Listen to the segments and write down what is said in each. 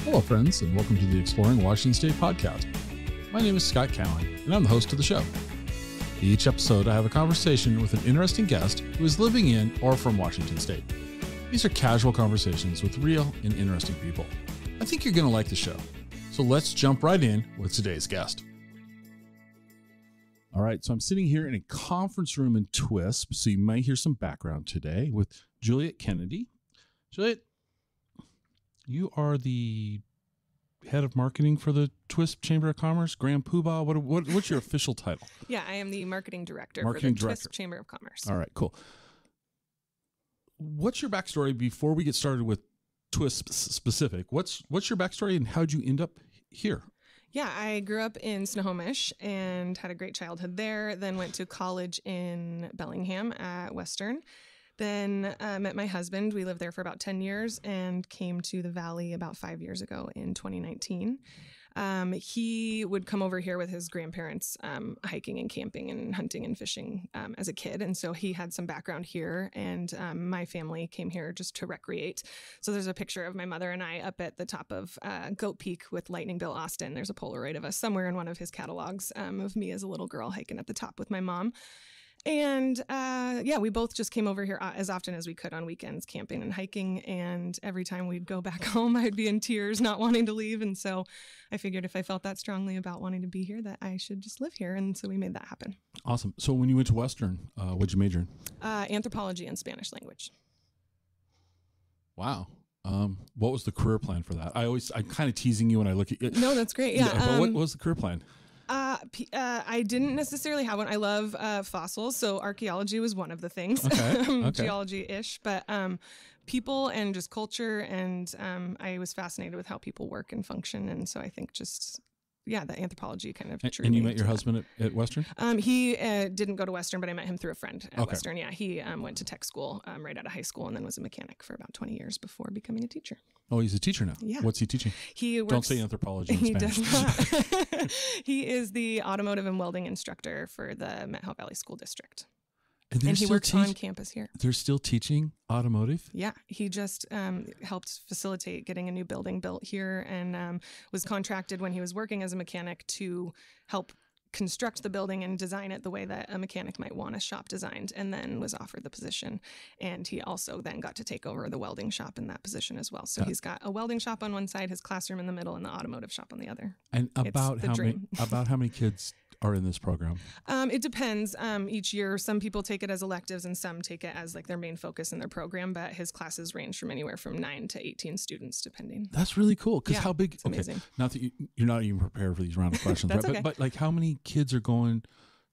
Hello, friends, and welcome to the Exploring Washington State podcast. My name is Scott Cowan, and I'm the host of the show. Each episode, I have a conversation with an interesting guest who is living in or from Washington State. These are casual conversations with real and interesting people. I think you're going to like the show. So let's jump right in with today's guest. All right, so I'm sitting here in a conference room in Twisp, so you might hear some background today with Juliet Kennedy. Juliet, you are the head of marketing for the Twisp Chamber of Commerce, Grand Poobah. What's your official title? Yeah, I am the marketing director for the Twisp Chamber of Commerce. All right, cool. What's your backstory before we get started with Twisp specific? What's your backstory and how'd you end up here? Yeah, I grew up in Snohomish and had a great childhood there, then went to college in Bellingham at Western. Then met my husband. We lived there for about 10 years and came to the Valley about 5 years ago in 2019. He would come over here with his grandparents hiking and camping and hunting and fishing as a kid. And so he had some background here, and my family came here just to recreate. So there's a picture of my mother and I up at the top of Goat Peak with Lightning Bill Austin. There's a Polaroid of us somewhere in one of his catalogs of me as a little girl hiking at the top with my mom. And we both just came over here as often as we could on weekends, camping and hiking. And every time we'd go back home, I'd be in tears, not wanting to leave. And so I figured if I felt that strongly about wanting to be here, that I should just live here. And so we made that happen. Awesome. So when you went to Western, what'd you major in? Anthropology and Spanish language. Wow. What was the career plan for that? I'm kind of teasing you when I look at it. No, that's great. Yeah. But what was the career plan? I didn't necessarily have one. I love fossils, so archaeology was one of the things. Okay. Geology-ish, but people and just culture, and I was fascinated with how people work and function, and so I think the anthropology kind of drew And you me met your husband at Western? He didn't go to Western, but I met him through a friend at Okay. Western. Yeah, he went to tech school right out of high school and then was a mechanic for about 20 years before becoming a teacher. Oh, he's a teacher now. Yeah. What's he teaching? He works, Don't say anthropology in He Spanish. does not. He is the automotive and welding instructor for the Methow Valley School District. And he works on campus here. They're still teaching automotive? Yeah, he just helped facilitate getting a new building built here and was contracted when he was working as a mechanic to help construct the building and design it the way that a mechanic might want a shop designed, and then was offered the position. And he also then got to take over the welding shop in that position as well. So he's got a welding shop on one side, his classroom in the middle, and the automotive shop on the other. And about how many kids are in this program? It depends. Each year, some people take it as electives and some take it as like their main focus in their program, but his classes range from anywhere from 9 to 18 students, depending. That's really cool. Because how big? It's amazing. Not that you're not even prepared for these round of questions, That's right? okay. But like, how many kids are going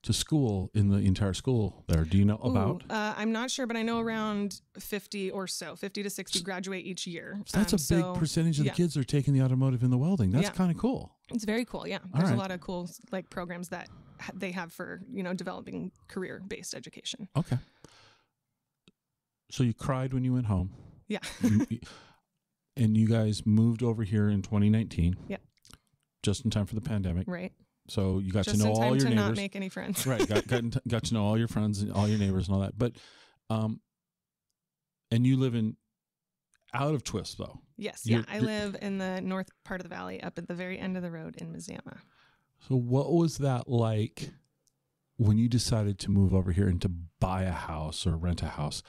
to school in the entire school there? Do you know about? I'm not sure, but I know around 50 or so, 50 to 60 graduate each year. So that's a big percentage of the kids that are taking the automotive and the welding. That's kind of cool. It's very cool. Yeah. There's a lot of cool like programs that they have for, developing career-based education. Okay. So you cried when you went home. Yeah. And you guys moved over here in 2019. Yeah. Just in time for the pandemic. Right. So you got just to know all your neighbors. Just in time to not make any friends. Right. Got to know all your friends and all your neighbors and all that. But, and you live out of Twisp though. Yes. Yeah. I live in the north part of the valley, up at the very end of the road in Mazama. So what was that like when you decided to move over here and to buy a house or rent a house?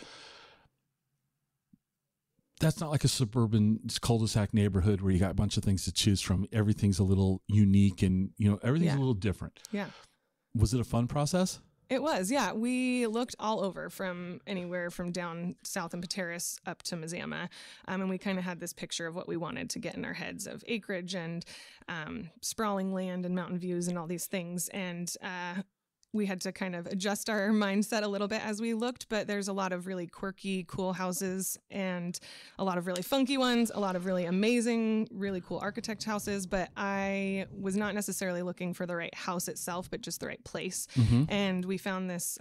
That's not like a suburban cul-de-sac neighborhood where you got a bunch of things to choose from. Everything's a little unique and, everything's a little different. Yeah. Was it a fun process? It was, yeah. We looked all over from anywhere from down south in Pateros up to Mazama. And we kind of had this picture of what we wanted to get in our heads of acreage and sprawling land and mountain views and all these things. And we had to kind of adjust our mindset a little bit as we looked, but there's a lot of really quirky, cool houses and a lot of really funky ones, a lot of really amazing, really cool architect houses. But I was not necessarily looking for the right house itself, but just the right place. Mm-hmm. And we found this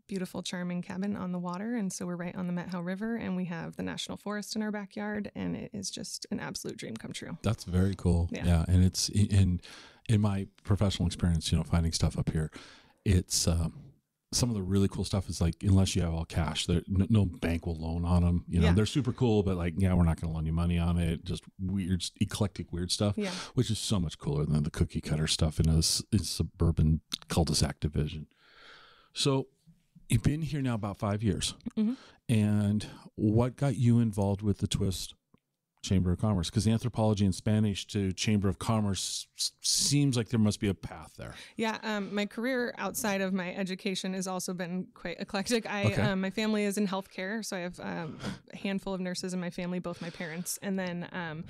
beautiful, charming cabin on the water. And so we're right on the Methow River, and we have the National Forest in our backyard, and it is just an absolute dream come true. That's very cool. Yeah. And it's in my professional experience, finding stuff up here, it's some of the really cool stuff is like, unless you have all cash, no bank will loan on them. You know, Yeah. they're super cool, but like, yeah, we're not going to loan you money on it. Just weird, eclectic, weird stuff, Yeah. which is so much cooler than the cookie cutter stuff in a suburban cul-de-sac division. So you've been here now about 5 years. Mm-hmm. And what got you involved with the Twisp Chamber of Commerce? Because anthropology and Spanish to Chamber of Commerce seems like there must be a path there. Yeah, my career outside of my education has also been quite eclectic. Okay. My family is in healthcare, so I have a handful of nurses in my family, both my parents. And then,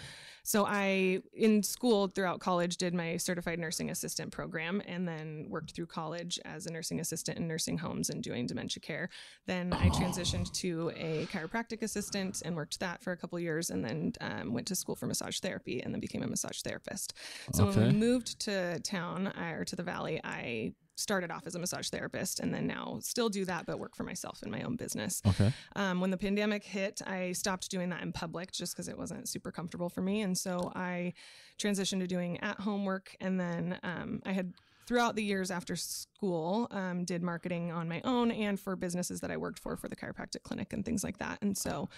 so I, in school throughout college, did my certified nursing assistant program and then worked through college as a nursing assistant in nursing homes and doing dementia care. Then I transitioned to a chiropractic assistant and worked that for a couple of years, and then went to school for massage therapy and then became a massage therapist. So when we moved to town or to the valley, I started off as a massage therapist and then now still do that, but work for myself in my own business. Okay. When the pandemic hit, I stopped doing that in public just because it wasn't super comfortable for me. And so I transitioned to doing at-home work. And then I had, throughout the years after school, did marketing on my own and for businesses that I worked for the chiropractic clinic and things like that. And so,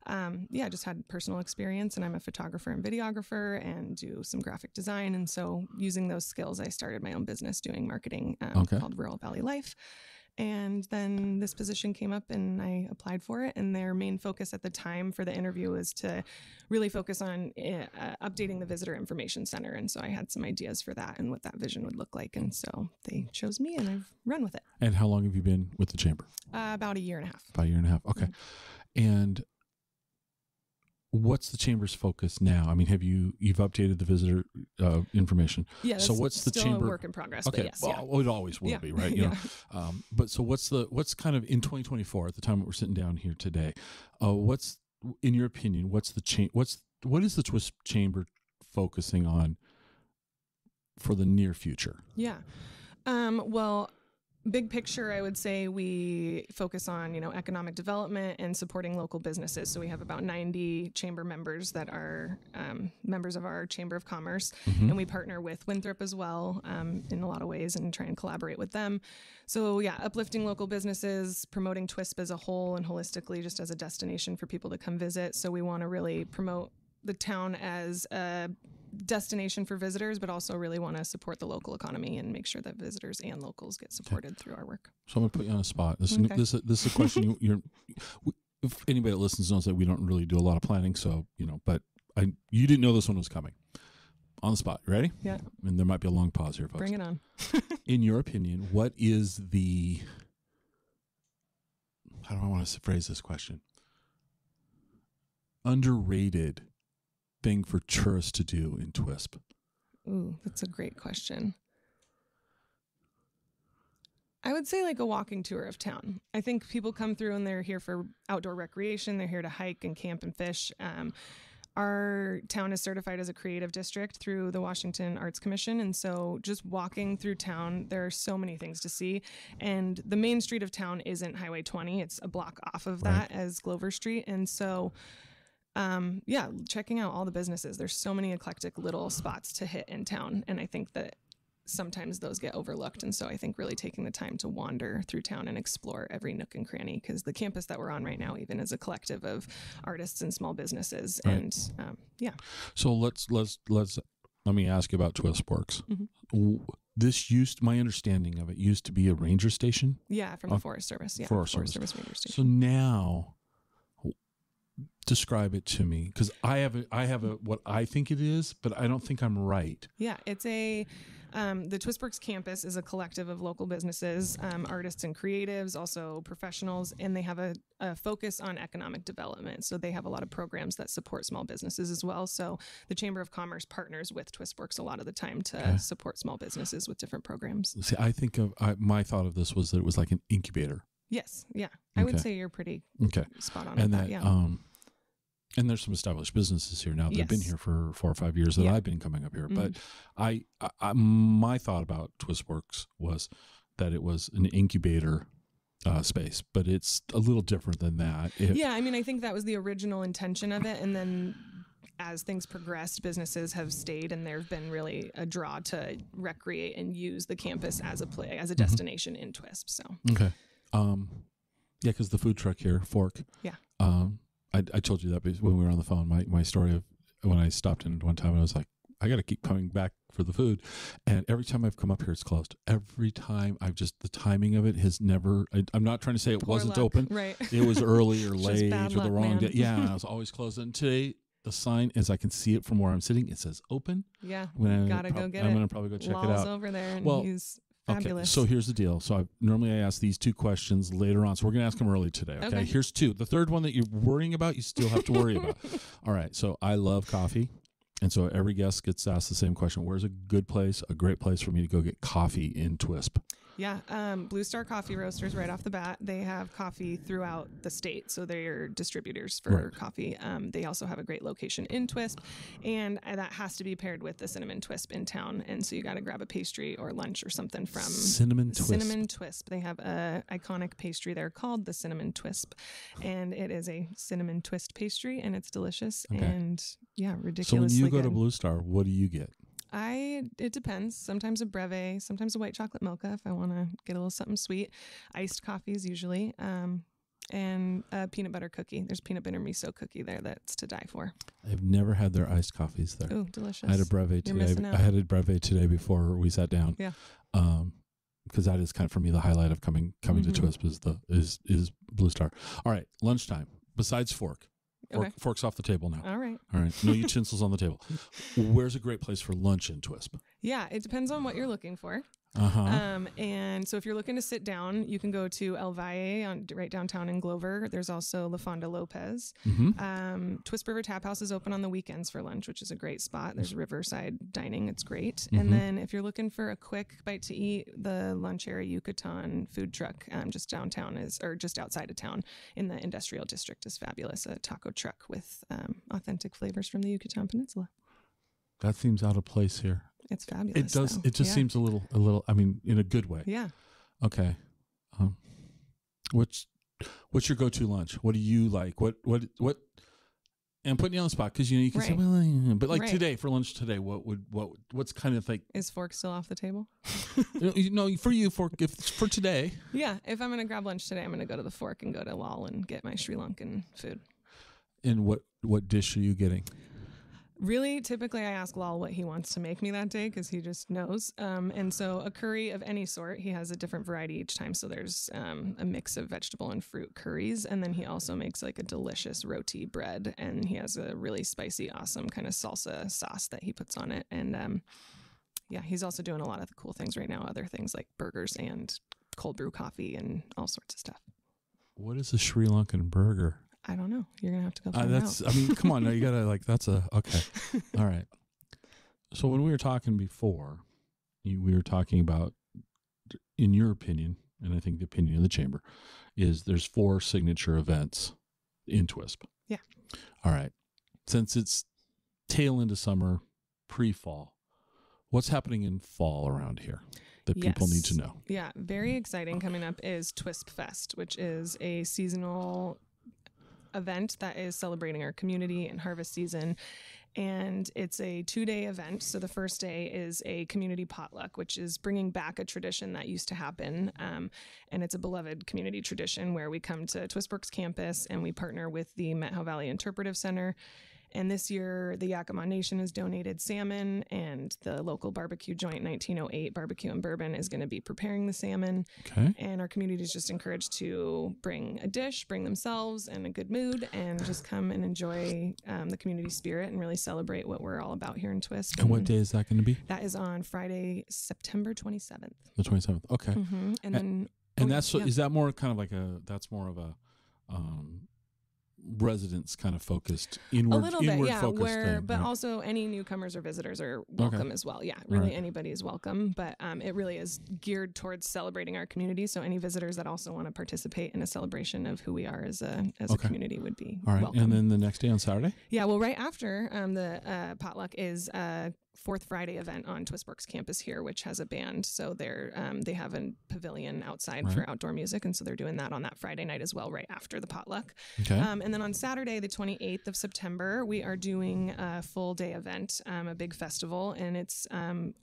I just had personal experience, and I'm a photographer and videographer and do some graphic design. And so using those skills, I started my own business doing marketing called Rural Valley Life. And then this position came up and I applied for it. And their main focus at the time for the interview was to really focus on updating the visitor information center. And so I had some ideas for that and what that vision would look like. And so they chose me and I've run with it. And how long have you been with the chamber? About a year and a half. About a year and a half. Okay. Mm-hmm. And what's the chamber's focus now? I mean, you've updated the visitor information? Yeah. So what's the chamber? Still a work in progress. Okay. But yes, well, it always will be, right? You know. But so what's kind of in 2024 at the time that we're sitting down here today? What's, in your opinion, what is the Twisp Chamber focusing on for the near future? Yeah. Well, big picture, I would say we focus on, economic development and supporting local businesses. So we have about 90 chamber members that are members of our Chamber of Commerce. Mm-hmm. And we partner with Winthrop as well in a lot of ways and try and collaborate with them. So yeah, uplifting local businesses, promoting Twisp as a whole and holistically just as a destination for people to come visit. So we want to really promote the town as a destination for visitors, but also really want to support the local economy and make sure that visitors and locals get supported through our work. So I'm going to put you on a spot. This is a question if anybody that listens knows that we don't really do a lot of planning. So, but you didn't know this one was coming. On the spot. Ready? Yeah. And there might be a long pause here, folks. Bring it on. In your opinion, what is how do I want to phrase this question? Underrated thing for tourists to do in Twisp? Ooh, that's a great question. I would say like a walking tour of town. I think people come through and they're here for outdoor recreation. They're here to hike and camp and fish. Our town is certified as a creative district through the Washington Arts Commission. And so just walking through town, there are so many things to see. And the main street of town isn't Highway 20. It's a block off of that as Glover Street. And so checking out all the businesses. There's so many eclectic little spots to hit in town. And I think that sometimes those get overlooked. And so I think really taking the time to wander through town and explore every nook and cranny, because the campus that we're on right now even is a collective of artists and small businesses. Right. And So let me ask you about Twisp Works. Mm-hmm. My understanding of it used to be a ranger station. Yeah, from the Forest Service. Yeah, Forest Service Ranger Station. So now, describe it to me, because I have a what I think it is, but I don't think I'm right. Yeah, it's the Twisp Works campus is a collective of local businesses, artists and creatives, also professionals, and they have a focus on economic development. So they have a lot of programs that support small businesses as well. So the Chamber of Commerce partners with Twisp Works a lot of the time to support small businesses with different programs. See, I think my thought of this was that it was like an incubator. Yes, yeah, I would say you're pretty spot on. And with that, yeah. And there's some established businesses here now that have been here for 4 or 5 years that I've been coming up here. Mm-hmm. But my thought about Twisp Works was that it was an incubator space, but it's a little different than that. I mean, I think that was the original intention of it. And then as things progressed, businesses have stayed, and there have been really a draw to recreate and use the campus as a destination in Twisp. So okay, yeah, because the food truck here, Fork. Yeah. I told you that when we were on the phone. My story of when I stopped in one time, and I was like, I got to keep coming back for the food. And every time I've come up here, it's closed. Every time the timing of it has never, I'm not trying to say it Poor wasn't luck. open. Right. It was early or late bad or the luck, wrong man. day. Yeah, it was always closed. And today, the sign, as I can see it from where I'm sitting, it says open. Yeah. I'm Gotta go get it. I'm going to probably go check it Law's out. over there, and Well, he's okay, fabulous. so here's the deal. So normally I ask these 2 questions later on. So we're going to ask them early today. Okay? Here's 2. The third one that you're worrying about, you still have to worry about. All right. So I love coffee. And so every guest gets asked the same question. Where's a good place, a great place for me to go get coffee in Twisp? Yeah, Blue Star Coffee Roasters, right off the bat, they have coffee throughout the state, so they're distributors for coffee. They also have a great location in Twisp, and that has to be paired with the Cinnamon Twisp in town, and so you got to grab a pastry or lunch or something from Cinnamon Twisp. Cinnamon Twisp. They have a iconic pastry there called the Cinnamon Twisp, and it is a cinnamon twist pastry, and it's delicious, and yeah, ridiculously good. So when you go to Blue Star, what do you get? It depends. Sometimes a breve, sometimes a white chocolate mocha if I want to get a little something sweet. Iced coffees usually, and a peanut butter cookie. There's peanut butter miso cookie there that's to die for. I've never had their iced coffees there. Ooh, delicious. I had a breve today. I had a breve today before we sat down. Yeah. Because that is kind of for me the highlight of coming to Twisp is Blue Star. All right, lunchtime. Besides Fork. Fork's off the table now. All right. No utensils on the table. Where's a great place for lunch in Twisp? Yeah, it depends on what you're looking for. And so if you're looking to sit down, you can go to El Valle right downtown in Glover. There's also La Fonda Lopez. Twisp River Tap House is open on the weekends for lunch, which is a great spot. There's riverside dining. It's great. And then if you're looking for a quick bite to eat, the Lunchera Yucatan food truck just downtown or just outside of town in the industrial district is fabulous. A taco truck with authentic flavors from the Yucatan Peninsula. That seems out of place here. It's fabulous. It does. Though. It just seems a little. I mean, in a good way. Yeah. Okay. What's your go-to lunch? What do you like? What? And I'm putting you on the spot because you can say, well, but like today for lunch today, what's kind of like? Is Fork still off the table? For you, Fork. If for today. Yeah. If I'm gonna grab lunch today, I'm gonna go to the Fork and go to Lal and get my Sri Lankan food. And what dish are you getting? Really, typically I ask Lal what he wants to make me that day because he just knows. And so a curry of any sort, he has a different variety each time. So there's a mix of vegetable and fruit curries. And then he also makes like a delicious roti bread. And he has a really spicy, awesome kind of salsa sauce that he puts on it. And he's also doing a lot of the cool things right now. Other things like burgers and cold brew coffee and all sorts of stuff. What is a Sri Lankan burger? I don't know. You're going to have to go find out. I mean, come on. No, you got to okay. All right. So when we were talking before, we were talking about, in your opinion, and I think the opinion of the chamber, is there's 4 signature events in Twisp. Yeah. All right. Since it's tail into summer, pre-fall, what's happening in fall around here that people need to know? Yeah. Very exciting. Coming up is Twisp Fest, which is a seasonal event that is celebrating our community and harvest season, and it's a 2-day event. So the first day is a community potluck, which is bringing back a tradition that used to happen, and it's a beloved community tradition where we come to Twisp campus and we partner with the Methow Valley Interpretive Center. And this year, the Yakima Nation has donated salmon, and the local barbecue joint 1908 Barbecue and Bourbon is going to be preparing the salmon. Okay. And our community is just encouraged to bring a dish, bring themselves in a good mood, and just come and enjoy the community spirit and really celebrate what we're all about here in Twisp. And what day is that going to be? That is on Friday, September 27th. The 27th. Okay. Mm-hmm. Is that more kind of like that's more of a residents kind of focused inward focused thing, but also any newcomers or visitors are welcome as well. Yeah, really anybody is welcome, but it really is geared towards celebrating our community. So any visitors that also want to participate in a celebration of who we are as a community would be welcome. And then the next day on Saturday? Yeah, well, right after the potluck is Fourth Friday event on Twisp campus here, which has a band. So they have a pavilion outside for outdoor music. And so they're doing that on that Friday night as well, right after the potluck. Okay. And then on Saturday, the 28th of September, we are doing a full day event, a big festival, and it's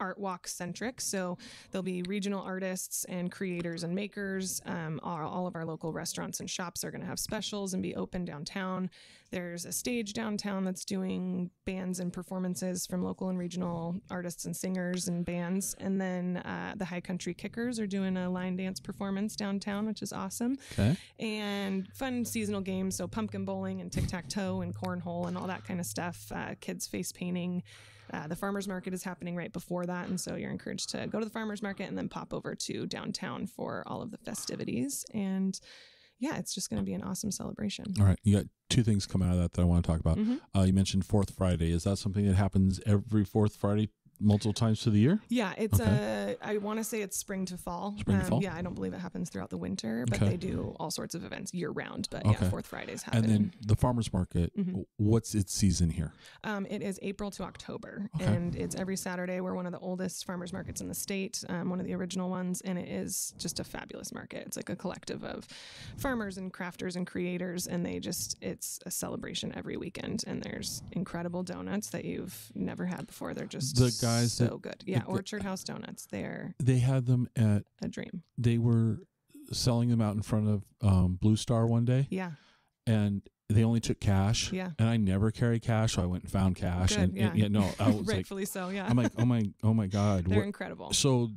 art walk centric. So there'll be regional artists and creators and makers. All of our local restaurants and shops are going to have specials and be open downtown. There's a stage downtown that's doing bands and performances from local and regional artists and singers and bands. And then the High Country Kickers are doing a line dance performance downtown, which is awesome. Okay. And fun seasonal games, so pumpkin bowling and tic-tac-toe and cornhole and all that kind of stuff. Kids face painting. The farmers market is happening right before that, and so you're encouraged to go to the farmers market and then pop over to downtown for all of the festivities. And yeah, it's just going to be an awesome celebration. All right. You got two things coming out of that I want to talk about. Mm-hmm. You mentioned Fourth Friday. Is that something that happens every Fourth Friday multiple times through the year? Yeah, it's I want to say it's spring to fall. Spring to fall? Yeah, I don't believe it happens throughout the winter, but Okay. they do all sorts of events year round. But Okay. yeah, Fourth Fridays happen. And then the farmers market, Mhm. what's its season here? It is April to October, Okay. and it's every Saturday. We're one of the oldest farmers markets in the state, one of the original ones, and it is just a fabulous market. It's like a collective of farmers and crafters and creators, and it's a celebration every weekend, and there's incredible donuts that you've never had before. They're just The guys so good. Yeah, Orchard House Donuts. They're They had them at, a dream. they were selling them out in front of Blue Star one day, Yeah. and they only took cash. Yeah. And I never carry cash, so I went and found cash. Good, and yeah. no, I was like, Rightfully so, yeah. I'm like, oh my God. They're What? incredible. So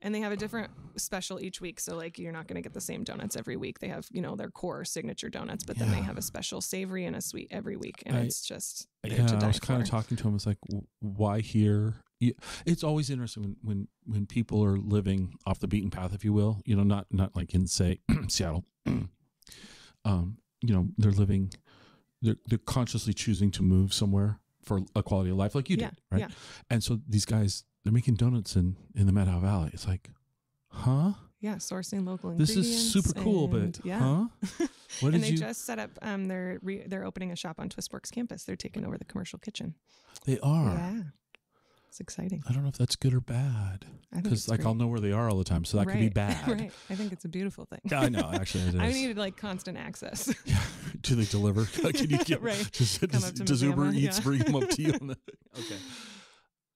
And they have a different special each week. So like you're not going to get the same donuts every week. They have, their core signature donuts, but then they have a special savory and a sweet every week. And it's just there to die I was kind for. of talking to him. It's like, why here? It's always interesting when people are living off the beaten path, if you will. Not like in say Seattle. They're living. They're consciously choosing to move somewhere for a quality of life, like you did, right? Yeah. And so these guys, they're making donuts in the Methow Valley. It's like, huh? Yeah, sourcing local This ingredients. is super cool, but huh? What and did they you? just set up. They're opening a shop on Twisp campus. They're taking over the commercial kitchen. They are. Yeah, it's exciting. I don't know if that's good or bad, I think because it's I'll know where they are all the time, so that could be bad. Right. I think it's a beautiful thing. Yeah, I know. Actually, it is. I needed like constant access. Yeah. Do they deliver? Can you get Right. Does Uber Missoula, Eats bring them up to you? Okay.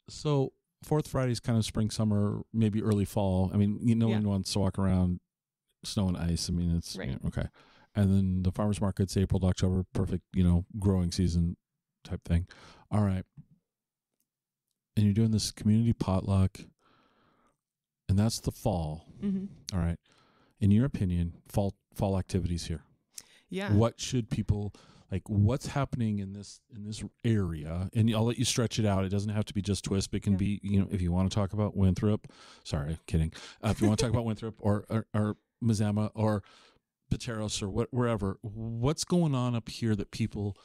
So Fourth Friday is kind of spring, summer, maybe early fall. I mean, no one wants to walk around snow and ice. I mean, it's right. Okay. And then the farmers market's April to October, perfect, growing season type thing. All right. And you're doing this community potluck, and that's the fall. Mm-hmm. All right. In your opinion, fall activities here. Yeah. What should people what's happening in this area? And I'll let you stretch it out. It doesn't have to be just Twisp. It can be, if you want to talk about Winthrop, sorry, kidding. If you want to talk about Winthrop or Mazama or Pateros or wherever, what's going on up here that people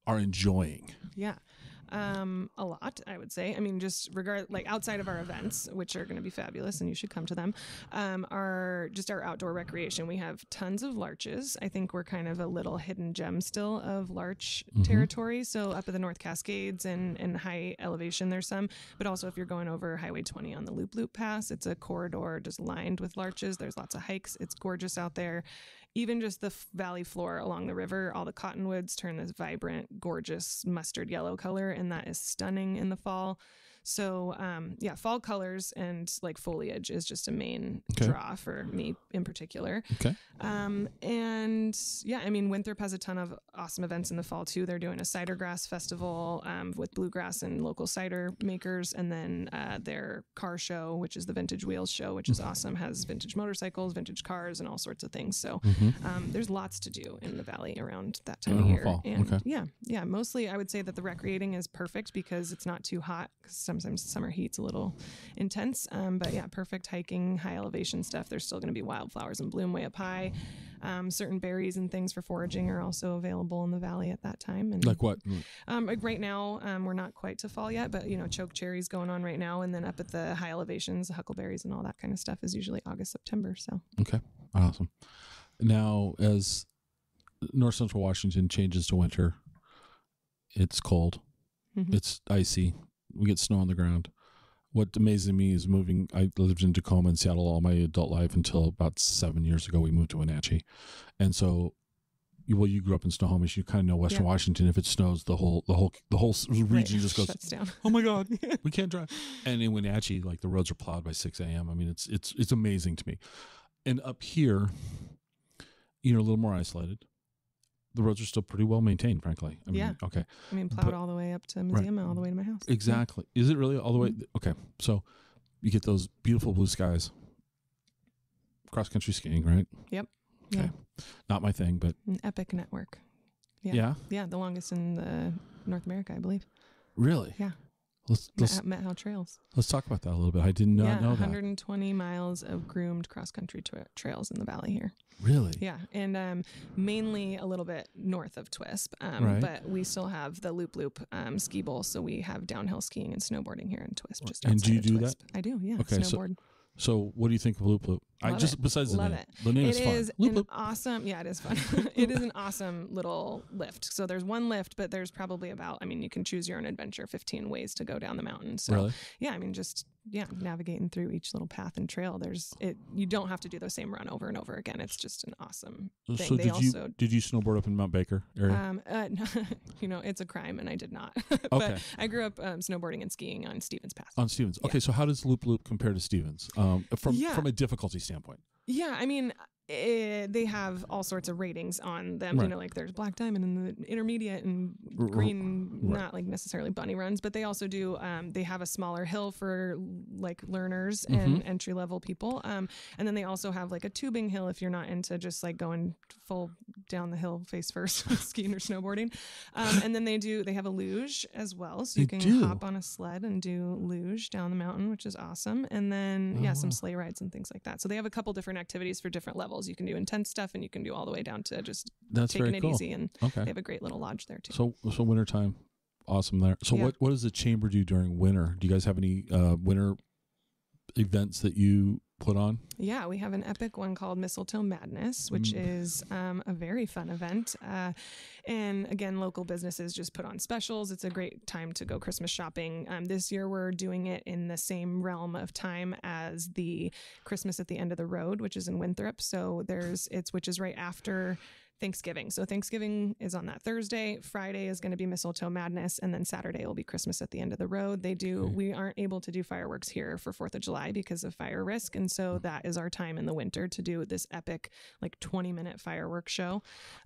are enjoying? Yeah. A lot, I would say. I mean, just outside of our events, which are going to be fabulous and you should come to them, are just our outdoor recreation. We have tons of larches. I think we're kind of a little hidden gem still of larch territory. So up at the North Cascades and high elevation, there's some, but also if you're going over Highway 20 on the Loop Pass, it's a corridor just lined with larches. There's lots of hikes. It's gorgeous out there. Even just the valley floor along the river, all the cottonwoods turn this vibrant, gorgeous mustard yellow color, and that is stunning in the fall. So, fall colors and foliage is just a main draw for me in particular. Okay. Winthrop has a ton of awesome events in the fall too. They're doing a cider grass festival with bluegrass and local cider makers, and then their car show, which is the Vintage Wheels show, which is awesome. Has vintage motorcycles, vintage cars, and all sorts of things. So there's lots to do in the valley around that time of year. Fall. And mostly I would say that the recreating is perfect because it's not too hot. Sometimes summer heat's a little intense, perfect hiking, high elevation stuff. There's still going to be wildflowers in bloom way up high. Certain berries and things for foraging are also available in the valley at that time. And like what? Right now, we're not quite to fall yet, but choke cherries going on right now, and then up at the high elevations, huckleberries and all that kind of stuff is usually August, September. So okay, awesome. Now, as North Central Washington changes to winter, it's cold, it's icy. We get snow on the ground. What amazes me is moving. I lived in Tacoma and Seattle all my adult life until about 7 years ago. We moved to Wenatchee, and so. Well, you grew up in Snohomish. You kind of know Western Washington. If it snows, the whole region just goes shuts down. Oh my God, we can't drive. And in Wenatchee, like the roads are plowed by 6 a.m. I mean, it's amazing to me. And up here, you're a little more isolated. The roads are still pretty well maintained, frankly. I mean, okay. I mean, plowed all the way up to Museum, all the way to my house. Exactly. Is it really all the way? Okay. So you get those beautiful blue skies. Cross country skiing, right? Yep. Okay. Yeah. Not my thing, but an epic network. Yeah. Yeah, the longest in North America, I believe. Really? Yeah. Let's Methow Trails. Let's talk about that a little bit. I did not know 120 miles of groomed cross-country trails in the valley here. Really? Yeah, and mainly a little bit north of Twisp, right. But we still have the Loop ski bowl, so we have downhill skiing and snowboarding here in Twisp. Just and do you do Twisp. that? I do, yeah. Okay, snowboard. So what do you think of Loop? Besides the name. The name is fun. It is an awesome, it is fun. It is an awesome little lift. So there's one lift, but there's probably about, you can choose your own adventure, 15 ways to go down the mountain. So really? Yeah, just navigating through each little path and trail. You don't have to do the same run over and over again. It's just an awesome thing. So did you snowboard up in Mount Baker area? No, it's a crime, and I did not. Okay. But I grew up snowboarding and skiing on Stevens Pass. On Stevens. Okay, so how does Loop compare to Stevens from a difficulty standpoint? Yeah, they have all sorts of ratings on them. Right. Like there's black diamond and the intermediate and green, not like necessarily bunny runs, but they also do. They have a smaller hill for like learners and entry level people, and then they also have like a tubing hill if you're not into just like going full down the hill face first skiing or snowboarding. And then they have a luge as well, so you can hop on a sled and do luge down the mountain, which is awesome. And then some sleigh rides and things like that. So they have a couple different activities for different levels. You can do intense stuff, and you can do all the way down to just taking it easy. And they have a great little lodge there too. So wintertime, awesome there. So what does the chamber do during winter? Do you guys have any winter events that you put on? Yeah, we have an epic one called Mistletoe Madness, which is a very fun event. And again, local businesses just put on specials. It's a great time to go Christmas shopping. This year, we're doing it in the same realm of time as the Christmas at the End of the Road, which is in Winthrop. So which is right after Thanksgiving. So Thanksgiving is on that Thursday. Friday is going to be Mistletoe Madness, and then Saturday will be Christmas at the End of the Road. We aren't able to do fireworks here for 4th of July because of fire risk, and so that is our time in the winter to do this epic 20-minute fireworks show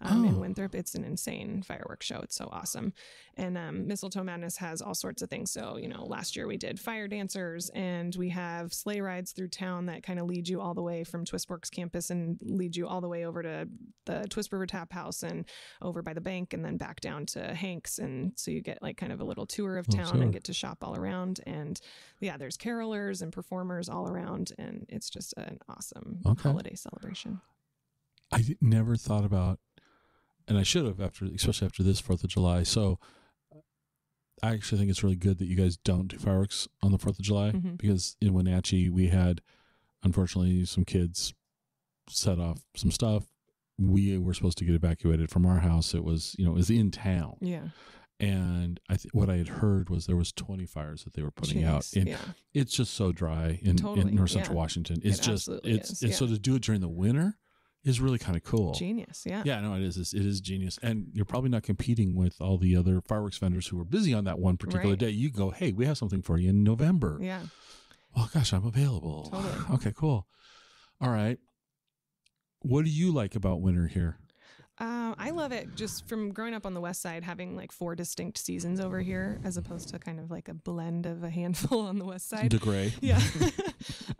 in Winthrop. It's an insane fireworks show. It's so awesome. And Mistletoe Madness has all sorts of things. So last year we did fire dancers, and we have sleigh rides through town that kind of lead you all the way from Twistworks campus and lead you all the way over to the Twisp River Tap House and over by the bank, and then back down to Hank's. And so you get kind of a little tour of town and get to shop all around. And there's carolers and performers all around, and it's just an awesome holiday celebration. I never thought about, and I should have, especially after this 4th of July. So I actually think it's really good that you guys don't do fireworks on the 4th of July, because in Wenatchee we had, unfortunately, some kids set off some stuff. We were supposed to get evacuated from our house. It was, it was in town. Yeah. And what I had heard was there was 20 fires that they were putting out. And it's just so dry in North Central Washington. It's so to do it during the winter is really kind of cool. Genius. Yeah. Yeah, no, it is. It is genius. And you're probably not competing with all the other fireworks vendors who are busy on that one particular day. You go, hey, we have something for you in November. Yeah. Well, gosh, I'm available. Totally. Okay, cool. All right. What do you like about winter here? I love it just from growing up on the west side, having 4 distinct seasons over here, as opposed to kind of a blend of a handful on the west side. The gray. Yeah.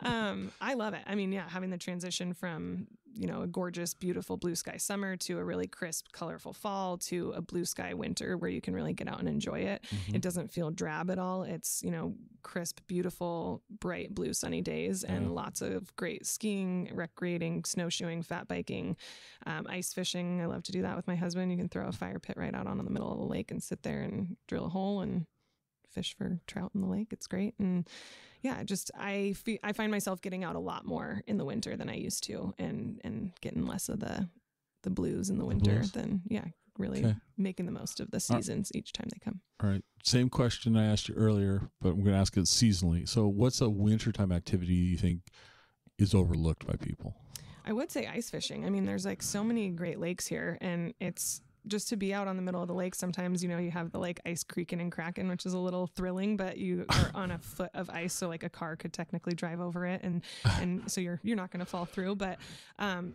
I love it. Having the transition from, a gorgeous, beautiful blue sky summer to a really crisp, colorful fall to a blue sky winter where you can really get out and enjoy it. It doesn't feel drab at all. It's, crisp, beautiful, bright blue sunny days and lots of great skiing, recreating, snowshoeing, fat biking, ice fishing. I love to do that with my husband. You can throw a fire pit right out on the middle of the lake and sit there and drill a hole and fish for trout in the lake. It's great. And I find myself getting out a lot more in the winter than I used to, and getting less of the blues in the winter than really making the most of the seasons each time they come. All right. Same question I asked you earlier, but I'm going to ask it seasonally. So what's a wintertime activity you think is overlooked by people? I would say ice fishing. I mean, there's like so many great lakes here, and it's just to be out on the middle of the lake. Sometimes, you have the like ice creaking and cracking, which is a little thrilling, but you are on a foot of ice. So like a car could technically drive over it. And so you're not going to fall through, but,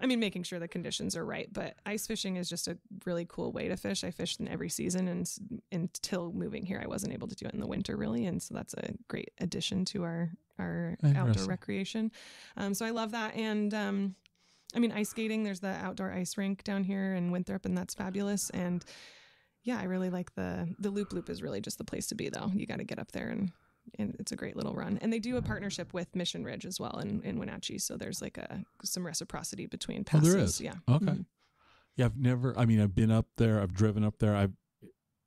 making sure the conditions are right, but ice fishing is just a really cool way to fish. I fished in every season, and until moving here, I wasn't able to do it in the winter really. And so that's a great addition to our outdoor recreation. So I love that. And, ice skating, there's the outdoor ice rink down here in Winthrop, and that's fabulous. And yeah, I really like the Loop is really just the place to be, though. You got to get up there, and it's a great little run. And they do a partnership with Mission Ridge as well in Wenatchee. So there's like some reciprocity between passes. Oh, there is? Yeah. Okay. Mm-hmm. Yeah, I've been up there. I've driven up there. I've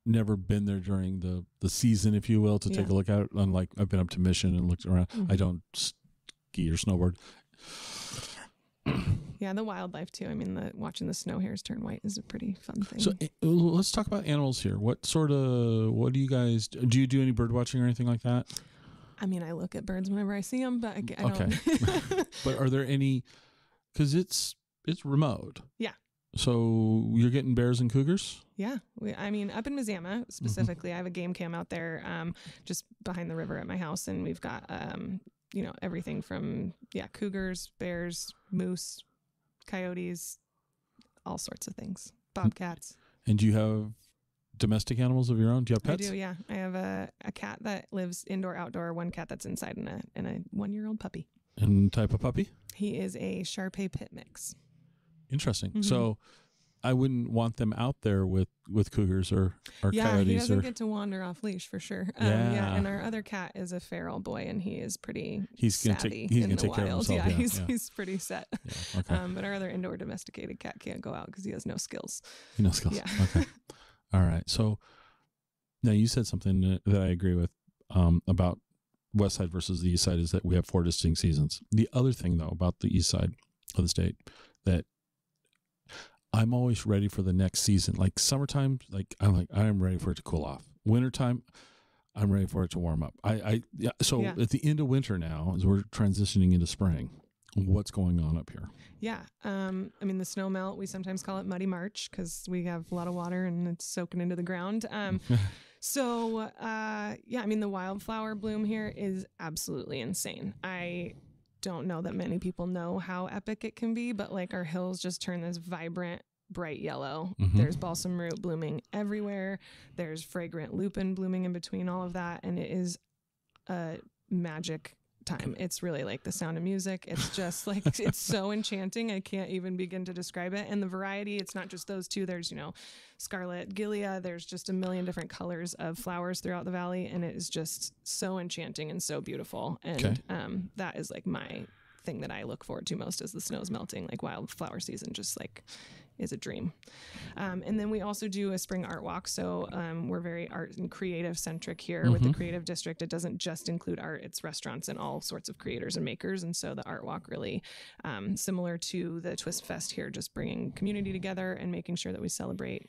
never been there during the season, if you will, to take a look at it. Unlike I've been up to Mission and looked around. Mm-hmm. I don't ski or snowboard. Yeah, the wildlife too. Watching the snow hares turn white is a pretty fun thing. So let's talk about animals here. What do you guys do? You do any bird watching or anything like that? I look at birds whenever I see them, but I don't. But are there any? Because it's remote. Yeah. So you're getting bears and cougars? Yeah. Up in Mazama specifically, I have a game cam out there, just behind the river at my house, and we've got everything from cougars, bears, moose, coyotes, all sorts of things, bobcats. And do you have domestic animals of your own? Do you have pets? I do, yeah. I have a cat that lives indoor, outdoor, one cat that's inside, and a 1-year-old puppy. And type of puppy? He is a Shar-Pei pit mix. Interesting. Mm-hmm. So I wouldn't want them out there with cougars or coyotes. Yeah, he doesn't get to wander off leash for sure. And our other cat is a feral boy, and he is pretty savvy in the wild. Yeah, he's pretty set. Yeah, okay. But our other indoor domesticated cat can't go out because he has no skills. No skills. Yeah. Okay. All right. So now you said something that I agree with about West Side versus the East Side is that we have 4 distinct seasons. The other thing, though, about the East Side of the state that I'm always ready for the next season. Like summertime, I'm ready for it to cool off. Wintertime, I'm ready for it to warm up. So at the end of winter now, as we're transitioning into spring, what's going on up here? Yeah. The snow melt, we sometimes call it Muddy March because we have a lot of water and it's soaking into the ground. The wildflower bloom here is absolutely insane. I don't know that many people know how epic it can be, but like our hills just turn this vibrant, bright yellow. Mm-hmm. There's balsam root blooming everywhere. There's fragrant lupin blooming in between all of that. And it is a magic time. It's really like the sound of music. It's just like, it's so enchanting. I can't even begin to describe it. And the variety, it's not just those two. There's, scarlet gilia. There's just a million different colors of flowers throughout the valley. And it is just so enchanting and so beautiful. And that is like my thing that I look forward to most as the snow's melting. Like wildflower season just like is a dream. And then we also do a spring art walk. So we're very art and creative centric here with the creative district. It doesn't just include art, it's restaurants and all sorts of creators and makers. And so the art walk really similar to the Twisp Fest here, just bringing community together and making sure that we celebrate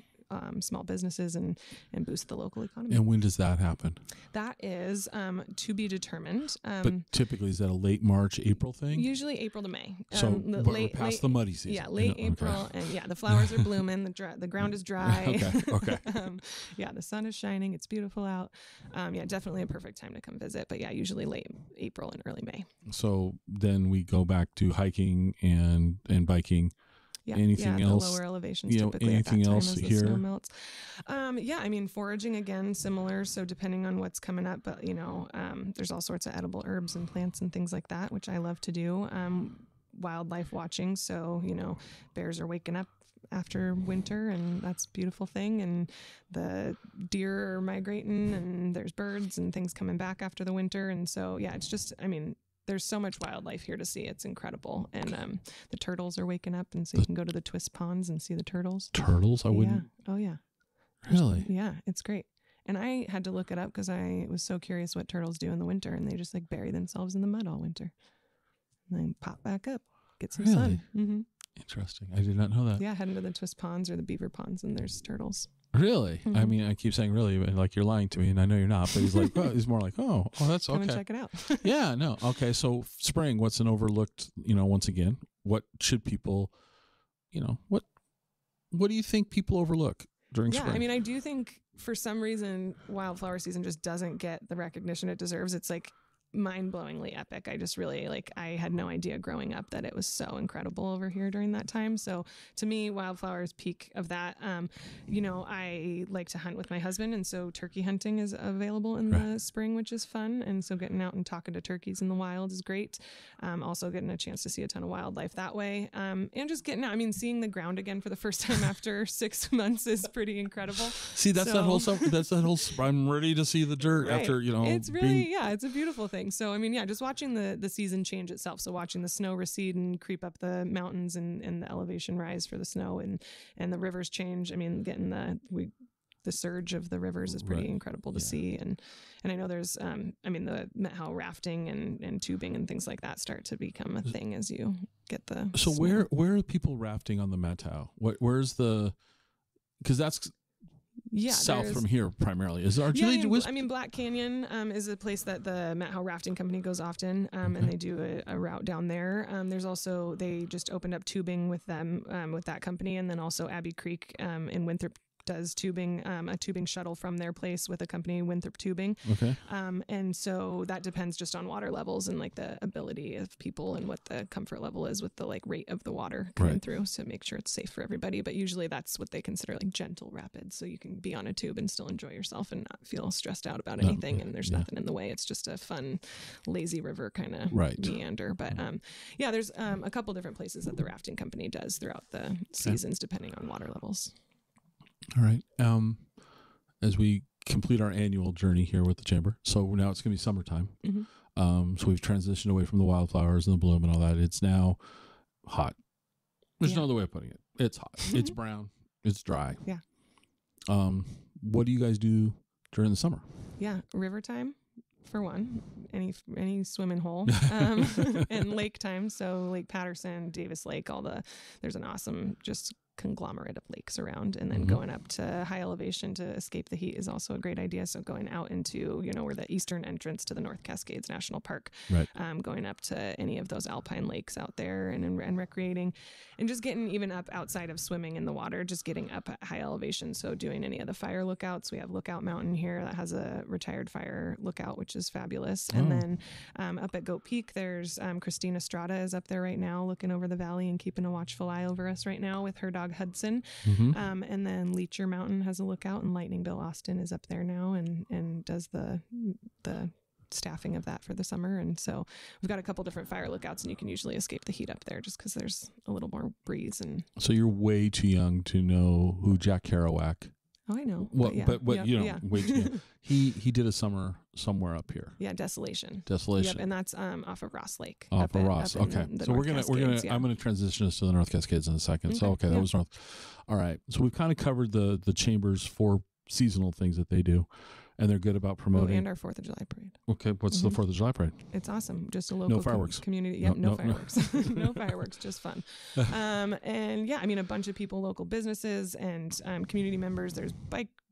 small businesses and boost the local economy. And when does that happen? That is to be determined. But typically, is that a late March, April thing? Usually April to May. So we're past the muddy season. Yeah, late April. And the flowers are blooming. The ground is dry. Okay. The sun is shining. It's beautiful out. Definitely a perfect time to come visit. But usually late April and early May. So then we go back to hiking and biking. Anything else? The lower elevations typically anything at that time else as the here? snow melts. Foraging again, similar. So depending on what's coming up, but there's all sorts of edible herbs and plants and things like that, which I love to do. Wildlife watching. So, bears are waking up after winter and that's a beautiful thing. And the deer are migrating and there's birds and things coming back after the winter. And so, it's just, there's so much wildlife here to see. It's incredible. And the turtles are waking up, and so you can go to the Twisp ponds and see the turtles. Turtles? I wouldn't. Oh, yeah. Really? Yeah, it's great. And I had to look it up because I was so curious what turtles do in the winter, and they just like bury themselves in the mud all winter. And then pop back up, get some sun. Mm-hmm. Interesting. I did not know that. Yeah, head into the Twisp ponds or the beaver ponds, and there's turtles. Really? I mean, I keep saying really, but like you're lying to me, and I know you're not. But he's like, well, he's more like, oh, that's Come okay. and check it out. Yeah, no, okay. So spring, what's an overlooked? Once again, what should people, what do you think people overlook during spring? I mean, I do think for some reason wildflower season just doesn't get the recognition it deserves. It's like mind-blowingly epic. I just really I had no idea growing up that it was so incredible over here during that time. So to me, wildflowers peak of that. I like to hunt with my husband, and so turkey hunting is available in the spring, which is fun. And so getting out and talking to turkeys in the wild is great. Also getting a chance to see a ton of wildlife that way. And just getting out. I mean, seeing the ground again for the first time after 6 months is pretty incredible. See, that's that whole stuff. That's that whole. I'm ready to see the dirt after It's really it's a beautiful thing. So, I mean, just watching the season change itself. So watching the snow recede and creep up the mountains and the elevation rise for the snow and the rivers change. I mean, getting the surge of the rivers is pretty incredible to see. And I know there's, the Methow rafting and tubing and things like that start to become a thing as you get the So snow. where are people rafting on the Methow? Where's the, because that's south from here primarily. Is our Juliet Twisp? Black Canyon is a place that the Methow Rafting Company goes often, and they do a route down there. There's also, they just opened up tubing with them, with that company, and then also Abbey Creek in Winthrop does tubing, a tubing shuttle from their place with a company, Winthrop Tubing. Okay. And so that depends just on water levels and like the ability of people and what the comfort level is with the like rate of the water coming through, so make sure it's safe for everybody. But usually that's what they consider like gentle rapids. So you can be on a tube and still enjoy yourself and not feel stressed out about anything. And there's nothing in the way. It's just a fun, lazy river kind of meander. But there's a couple different places that the rafting company does throughout the seasons, depending on water levels. All right. As we complete our annual journey here with the chamber, so now it's going to be summertime. So we've transitioned away from the wildflowers and the bloom and all that. It's now hot. There's no other way of putting it. It's hot. It's brown. It's dry. Yeah. What do you guys do during the summer? Yeah, river time for one. Any swimming hole, and lake time. So Lake Patterson, Davis Lake, there's an awesome just conglomerate of lakes around, and then going up to high elevation to escape the heat is also a great idea. So going out into, where the eastern entrance to the North Cascades National Park, going up to any of those alpine lakes out there and recreating, and just getting even up outside of swimming in the water, just getting up at high elevation. So doing any of the fire lookouts. We have Lookout Mountain here that has a retired fire lookout, which is fabulous. And then up at Goat Peak, there's Christina Strada is up there right now looking over the valley and keeping a watchful eye over us right now with her dog Hudson. And then Leecher Mountain has a lookout, and Lightning Bill Austin is up there now and does the staffing of that for the summer. And so we've got a couple different fire lookouts, and you can usually escape the heat up there just because there's a little more breeze. And so you're way too young to know who Jack Kerouac. Oh, I know. Well, but way too young. He did a summer somewhere up here. Yeah, Desolation. Yep, and that's off of Ross Lake. Off of Ross. Okay. So we're gonna I'm gonna transition us to the North Cascades in a second. So that was North. All right. So we've kind of covered the chamber's 4 seasonal things that they do, and they're good about promoting. And our 4th of July parade. Okay. What's the 4th of July parade? It's awesome. Just a local fireworks. Community. Yeah, no fireworks. No fireworks. Just fun. And a bunch of people, local businesses and community members. There's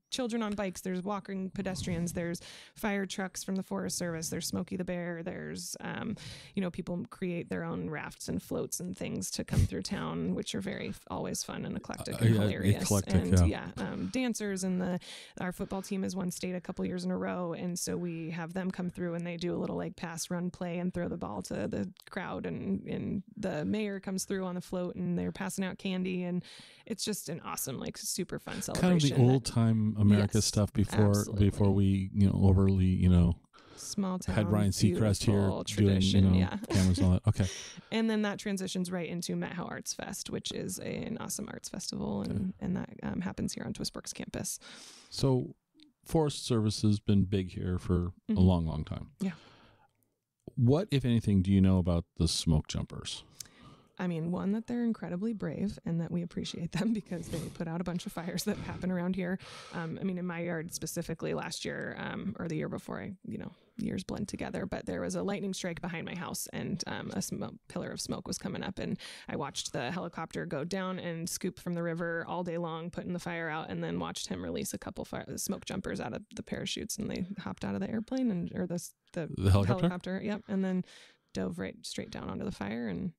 children on bikes, there's walking pedestrians, there's fire trucks from the Forest Service, there's Smokey the Bear, there's people create their own rafts and floats and things to come through town, which are always fun and eclectic and hilarious. Dancers, and our football team has won state a couple years in a row, and so we have them come through and they do a little like pass, run, play, and throw the ball to the crowd, and the mayor comes through on the float and they're passing out candy, and it's just an awesome, like, super fun celebration. Kind of the old time America stuff before we overly small town had Ryan Seacrest here doing cameras and all that. Okay. And then that transitions right into Methow Arts Fest, which is an awesome arts festival, and that happens here on Twisp campus. So Forest Service has been big here for a long, long time. Yeah. What, if anything, do you know about the smoke jumpers? I mean, one, that they're incredibly brave and that we appreciate them because they put out a bunch of fires that happen around here. I mean, in my yard specifically last year, or the year before, years blend together, but there was a lightning strike behind my house, and a pillar of smoke was coming up, and I watched the helicopter go down and scoop from the river all day long, putting the fire out, and then watched him release a couple smoke jumpers out of the parachutes, and they hopped out of the airplane or the helicopter. Yep. And then dove right straight down onto the fire and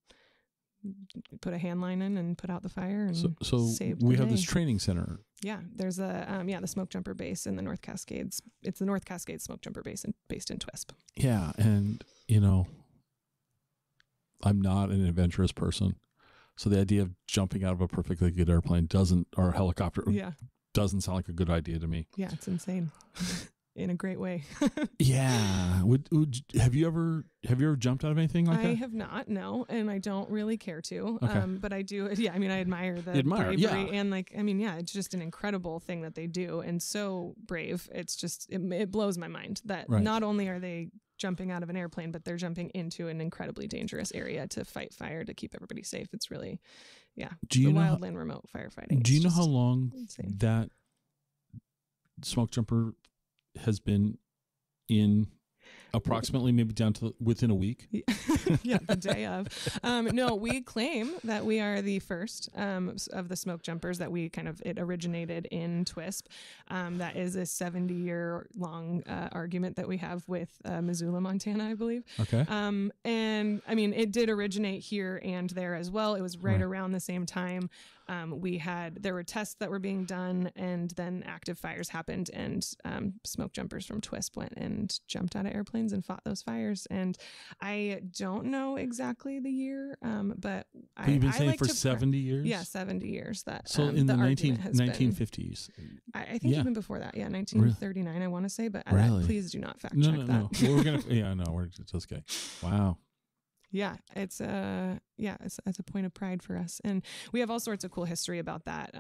put a hand line in and put out the fire. And so we have this training center. Yeah, there's the smoke jumper base in the North Cascades. It's the North Cascades smoke jumper base based in Twisp. Yeah, and I'm not an adventurous person, so the idea of jumping out of a perfectly good airplane or helicopter doesn't sound like a good idea to me. Yeah, it's insane. In a great way. Yeah. Have you ever jumped out of anything like that? I have not, no, and I don't really care to. Okay. But I do. Yeah, I mean, I admire the bravery, and it's just an incredible thing that they do, and so brave. It's just it blows my mind that not only are they jumping out of an airplane, but they're jumping into an incredibly dangerous area to fight fire to keep everybody safe. It's really, wildland remote firefighting. Do you know how long that smoke jumper has been in? Approximately, maybe down to within a week. Yeah, the day of. No, we claim that we are the first of the smoke jumpers, that it originated in Twisp. That is a 70-year-long argument that we have with Missoula, Montana, I believe. Okay. And I mean, it did originate here and there as well. It was right around the same time. There were tests that were being done, and then active fires happened, and smoke jumpers from Twisp went and jumped out of airplanes and fought those fires. And I don't know exactly the year, but you've been saying for 70 years? Yeah, 70 years. So in the 1950s. I think even before that, 1939, I want to say, but please do not fact check that. No. We're gonna, we're just okay. Wow. Yeah, it's a point of pride for us, and we have all sorts of cool history about that.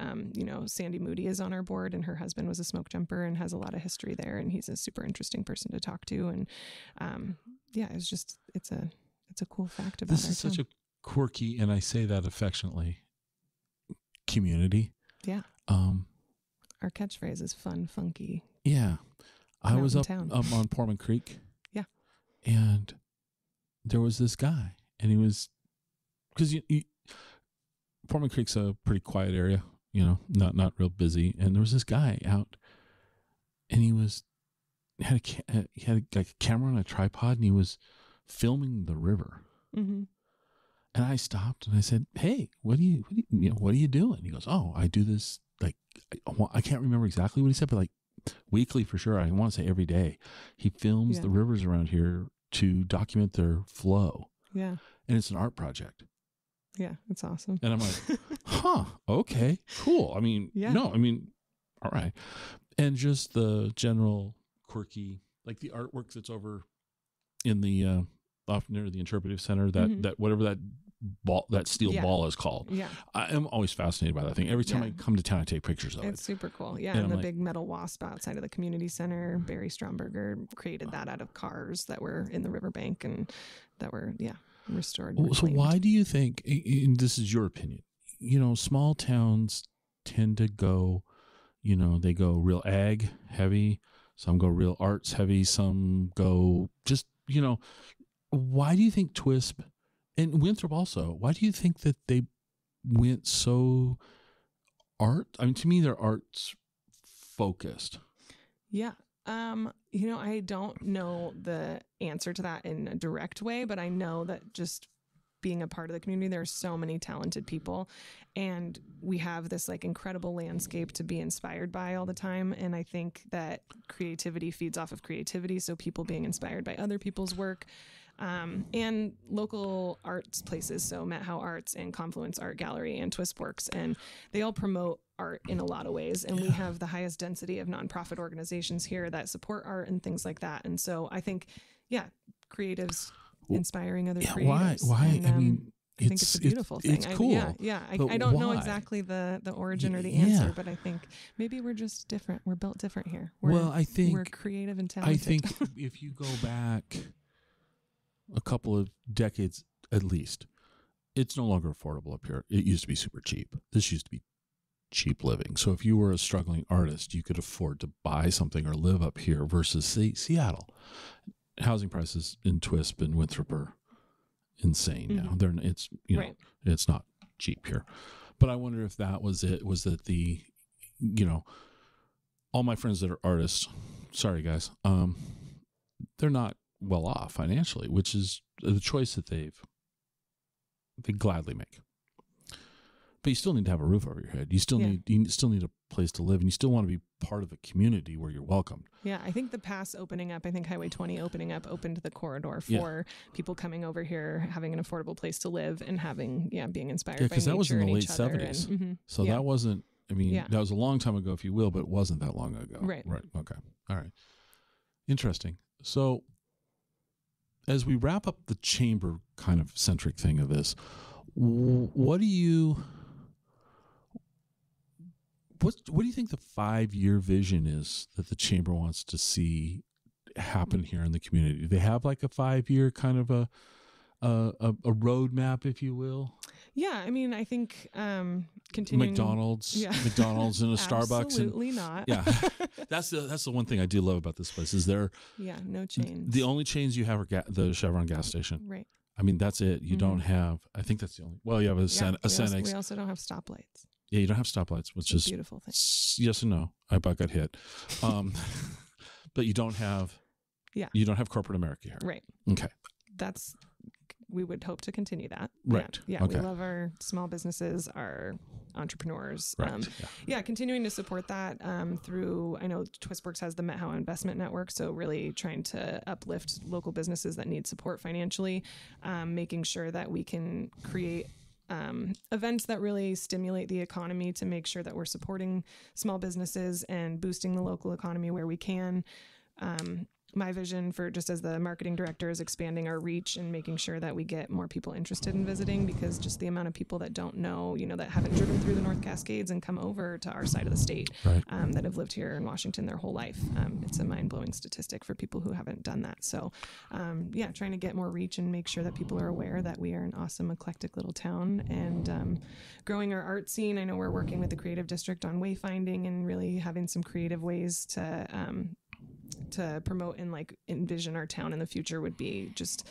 Sandy Moody is on our board, and her husband was a smoke jumper and has a lot of history there, and he's a super interesting person to talk to. And it's a cool fact about this is such a quirky, and I say that affectionately, community. Yeah. Our catchphrase is fun, funky. Yeah, I was up on Portman Creek. Yeah, and there was this guy, and he was, because Portman Creek's a pretty quiet area, not real busy. And there was this guy out, and he had like a camera on a tripod, and he was filming the river. Mm-hmm. And I stopped and I said, "Hey, what are you doing?" He goes, "Oh, I do this, like, I can't remember exactly what he said, but like weekly for sure. I want to say every day. He films the rivers around here to document their flow." Yeah. And it's an art project. Yeah, it's awesome. And I'm like, okay, cool. I mean, all right. And just the general quirky, like the artwork that's over in the off near the interpretive center, that whatever that steel ball is called. Yeah. I am always fascinated by that thing. Every time I come to town, I take pictures of it. It's super cool. Yeah. And the big metal wasp outside of the community center, Barry Stromberger created that out of cars that were in the riverbank and that were, restored. So why do you think, and this is your opinion, small towns tend to go, they go real ag heavy, some go real arts heavy, some go just, why do you think Twisp and Winthrop also, why do you think that they went so art? I mean, to me, they're arts focused. Yeah. I don't know the answer to that in a direct way, but I know that just being a part of the community, there are so many talented people, and we have this like incredible landscape to be inspired by all the time. And I think that creativity feeds off of creativity. So people being inspired by other people's work, and local arts places. So Methow Arts and Confluence Art Gallery and Twisp Works, and they all promote art in a lot of ways. And we have the highest density of nonprofit organizations here that support art and things like that. And so I think, creatives inspiring other creatives. Why? And, I think it's a beautiful thing. It's cool. I don't know exactly the origin or the answer, but I think maybe we're just different. We're built different here. I think we're creative and talented. I think if you go back a couple of decades at least, it's no longer affordable up here. It used to be super cheap. This used to be cheap living. So if you were a struggling artist, you could afford to buy something or live up here versus Seattle. Housing prices in Twisp and Winthrop are insane now. It's it's not cheap here. But I wonder if that was it. Was that the all my friends that are artists, sorry guys, they're not well off financially, which is the choice that they gladly make. But you still need to have a roof over your head. You still need a place to live, and you still want to be part of a community where you're welcomed. Yeah, I think the pass opening up, I think Highway 20 opening up opened the corridor for people coming over here, having an affordable place to live, and having being inspired by nature. Because that was in the late '70s. So that wasn't. I mean, that was a long time ago, if you will, but it wasn't that long ago. Right. Okay. All right. Interesting. So as we wrap up the chamber kind of centric thing of this, what do you think the 5-year vision is that the chamber wants to see happen here in the community? Do they have like a 5-year kind of a roadmap, if you will? Yeah, I mean, I think continuing McDonald's and a Starbucks. Absolutely not. Yeah, that's the one thing I do love about this place is no chains. The only chains you have are the Chevron gas station. Right. I mean, that's it. You don't have. I think that's the only. Well, you have a Cenex. We also don't have stoplights. Yeah, you don't have stoplights, which is a beautiful thing. Yes and no. I about got hit, but you don't have. Yeah. You don't have corporate America here. Right. Okay. We would hope to continue that. Right. Yeah. Okay. We love our small businesses, our entrepreneurs. Right. Continuing to support that through, I know TwistWorks has the Methow Investment Network, so really trying to uplift local businesses that need support financially, making sure that we can create events that really stimulate the economy to make sure that we're supporting small businesses and boosting the local economy where we can. My vision for just as the marketing director is expanding our reach and making sure that we get more people interested in visiting, because just the amount of people that don't know, that haven't driven through the North Cascades and come over to our side of the state, that have lived here in Washington their whole life. It's a mind-blowing statistic for people who haven't done that. So, trying to get more reach and make sure that people are aware that we are an awesome, eclectic little town, and growing our art scene. I know we're working with the Creative District on wayfinding and really having some creative ways to promote and envision our town in the future would be just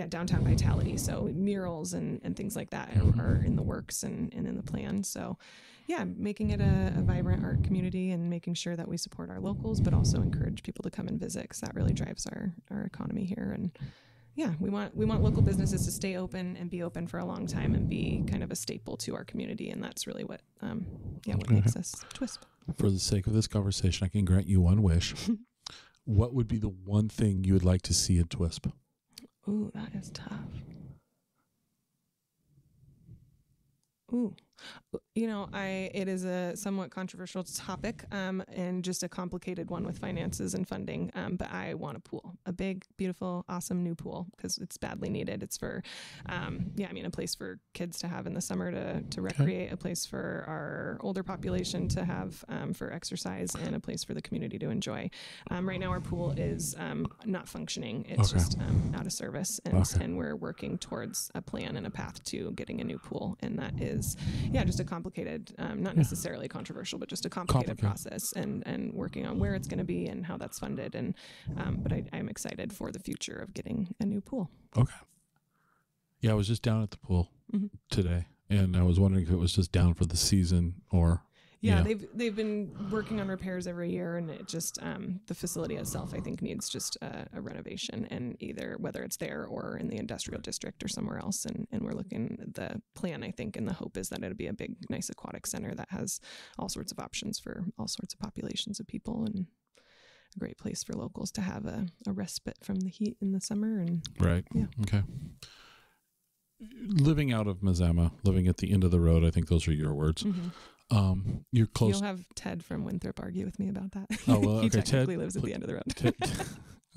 downtown vitality. So murals and things like that are in the works and in the plan. So making it a vibrant art community and making sure that we support our locals, but also encourage people to come and visit, because that really drives our economy here. And we want local businesses to stay open and be open for a long time and be kind of a staple to our community. And that's really what makes us Twisp. For the sake of this conversation, I can grant you one wish. What would be the one thing you would like to see in Twisp? Ooh, that is tough. Ooh, it is a somewhat controversial topic, and just a complicated one with finances and funding. But I want a pool, a big, beautiful, awesome new pool, because it's badly needed. It's for, a place for kids to have in the summer to recreate, a place for our older population to have for exercise, and a place for the community to enjoy. Right now, our pool is not functioning. It's just out of service, and we're working towards a plan and a path to getting a new pool, and that is just a complicated, not necessarily controversial, but just a complicated process, and working on where it's going to be and how that's funded. And but I'm excited for the future of getting a new pool. Okay. Yeah, I was just down at the pool today, and I was wondering if it was just down for the season or. Yeah, they've been working on repairs every year, and it just the facility itself, I think, needs just a renovation, and either whether it's there or in the industrial district or somewhere else. And we're looking at the plan, I think, and the hope is that it'll be a big, nice aquatic center that has all sorts of options for all sorts of populations of people, and a great place for locals to have a respite from the heat in the summer. And okay. Living out of Mazama, living at the end of the road, I think those are your words. You're close. You'll have Ted from Winthrop argue with me about that. Oh, well, okay. He technically lives at the end of the road.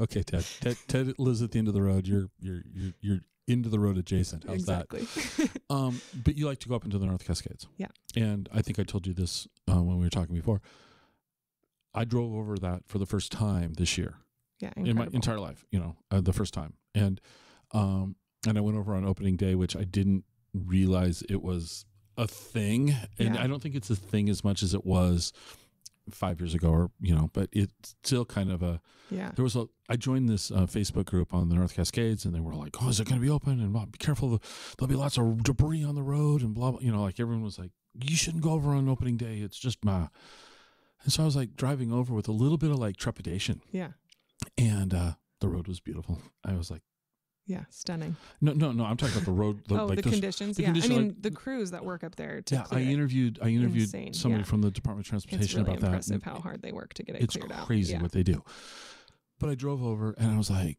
Okay, Ted. Ted lives at the end of the road. You're into the road adjacent. How's that? But you like to go up into the North Cascades. Yeah. And I think I told you this when we were talking before. I drove over that for the first time this year. Yeah, incredible. In my entire life, the first time. And I went over on opening day, which I didn't realize it was a thing. And I don't think it's a thing as much as it was 5 years ago, or, but it's still kind of I joined this Facebook group on the North Cascades, and they were like, oh, is it going to be open? And be careful. There'll be lots of debris on the road and blah, blah. Like everyone was like, you shouldn't go over on opening day. It's just And so I was like driving over with a little bit of like trepidation. Yeah. And the road was beautiful. I was like, yeah, stunning. No. I'm talking about the road. The conditions. I mean, the crews that work up there. I interviewed somebody from the Department of Transportation about that. It's impressive how hard they work to get it cleared out. It's crazy what they do. But I drove over and I was like,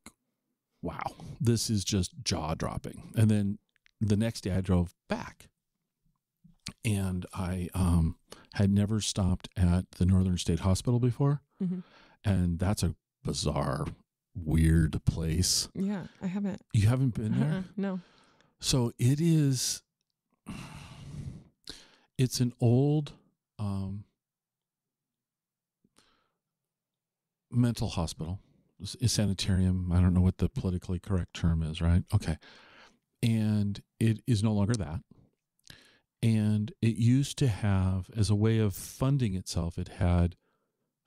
wow, this is just jaw dropping. And then the next day I drove back, and I had never stopped at the Northern State Hospital before. Mm-hmm. And that's a bizarre, weird place. Yeah, I haven't. You haven't been there? No. So it's an old mental hospital, a sanitarium. I don't know what the politically correct term is, right? Okay. And it is no longer that. And it used to have, as a way of funding itself, it had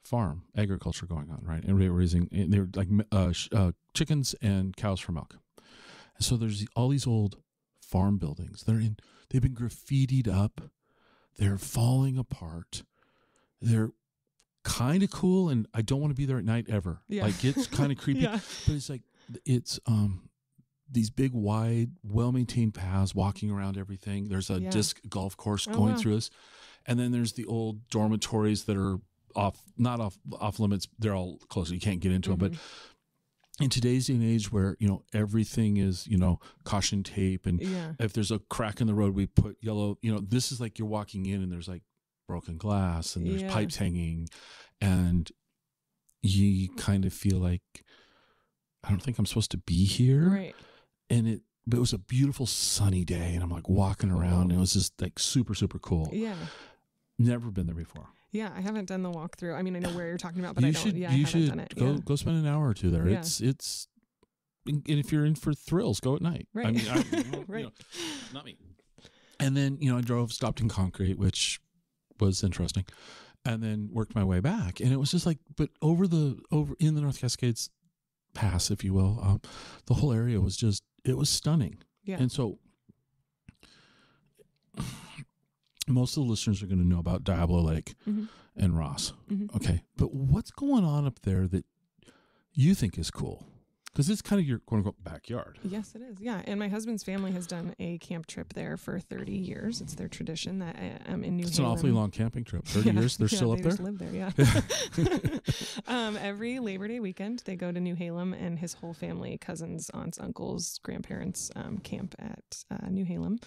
farm agriculture going on, right? And they were like chickens and cows for milk. And so there's all these old farm buildings. They've been graffitied up. They're falling apart. They're kind of cool, and I don't want to be there at night ever. Yeah. Like, it's kind of creepy. Yeah. But it's like it's these big, wide, well-maintained paths walking around everything. There's a disc golf course going through this, and then there's the old dormitories that are not off limits. They're all closed. You can't get into them. But in today's day and age, where everything is caution tape, and if there's a crack in the road, we put yellow. This is like you're walking in, and there's like broken glass, and there's pipes hanging, and you kind of feel like, I don't think I'm supposed to be here. Right. And it was a beautiful sunny day, and I'm like walking around, and it was just like super, super cool. Yeah. Never been there before. Yeah, I haven't done the walkthrough. I mean, I know where you're talking about, but I haven't done it. Go spend an hour or two there. Yeah. It's, and if you're in for thrills, go at night. Right. I mean, right. Not me. And then, I stopped in Concrete, which was interesting, and then worked my way back. And it was just like, but over in the North Cascades Pass, if you will, the whole area was just, it was stunning. Yeah. And so most of the listeners are going to know about Diablo Lake and Ross. Mm-hmm. Okay. But what's going on up there that you think is cool? Because it's kind of your quote unquote backyard. Yes, it is. Yeah. And my husband's family has done a camp trip there for 30 years. It's their tradition that in New Haven. It's an awfully long camping trip. 30 years. They're still up there? They just live there, yeah. Every Labor Day weekend, they go to New Halem, and his whole family, cousins, aunts, uncles, grandparents, camp at New Halem.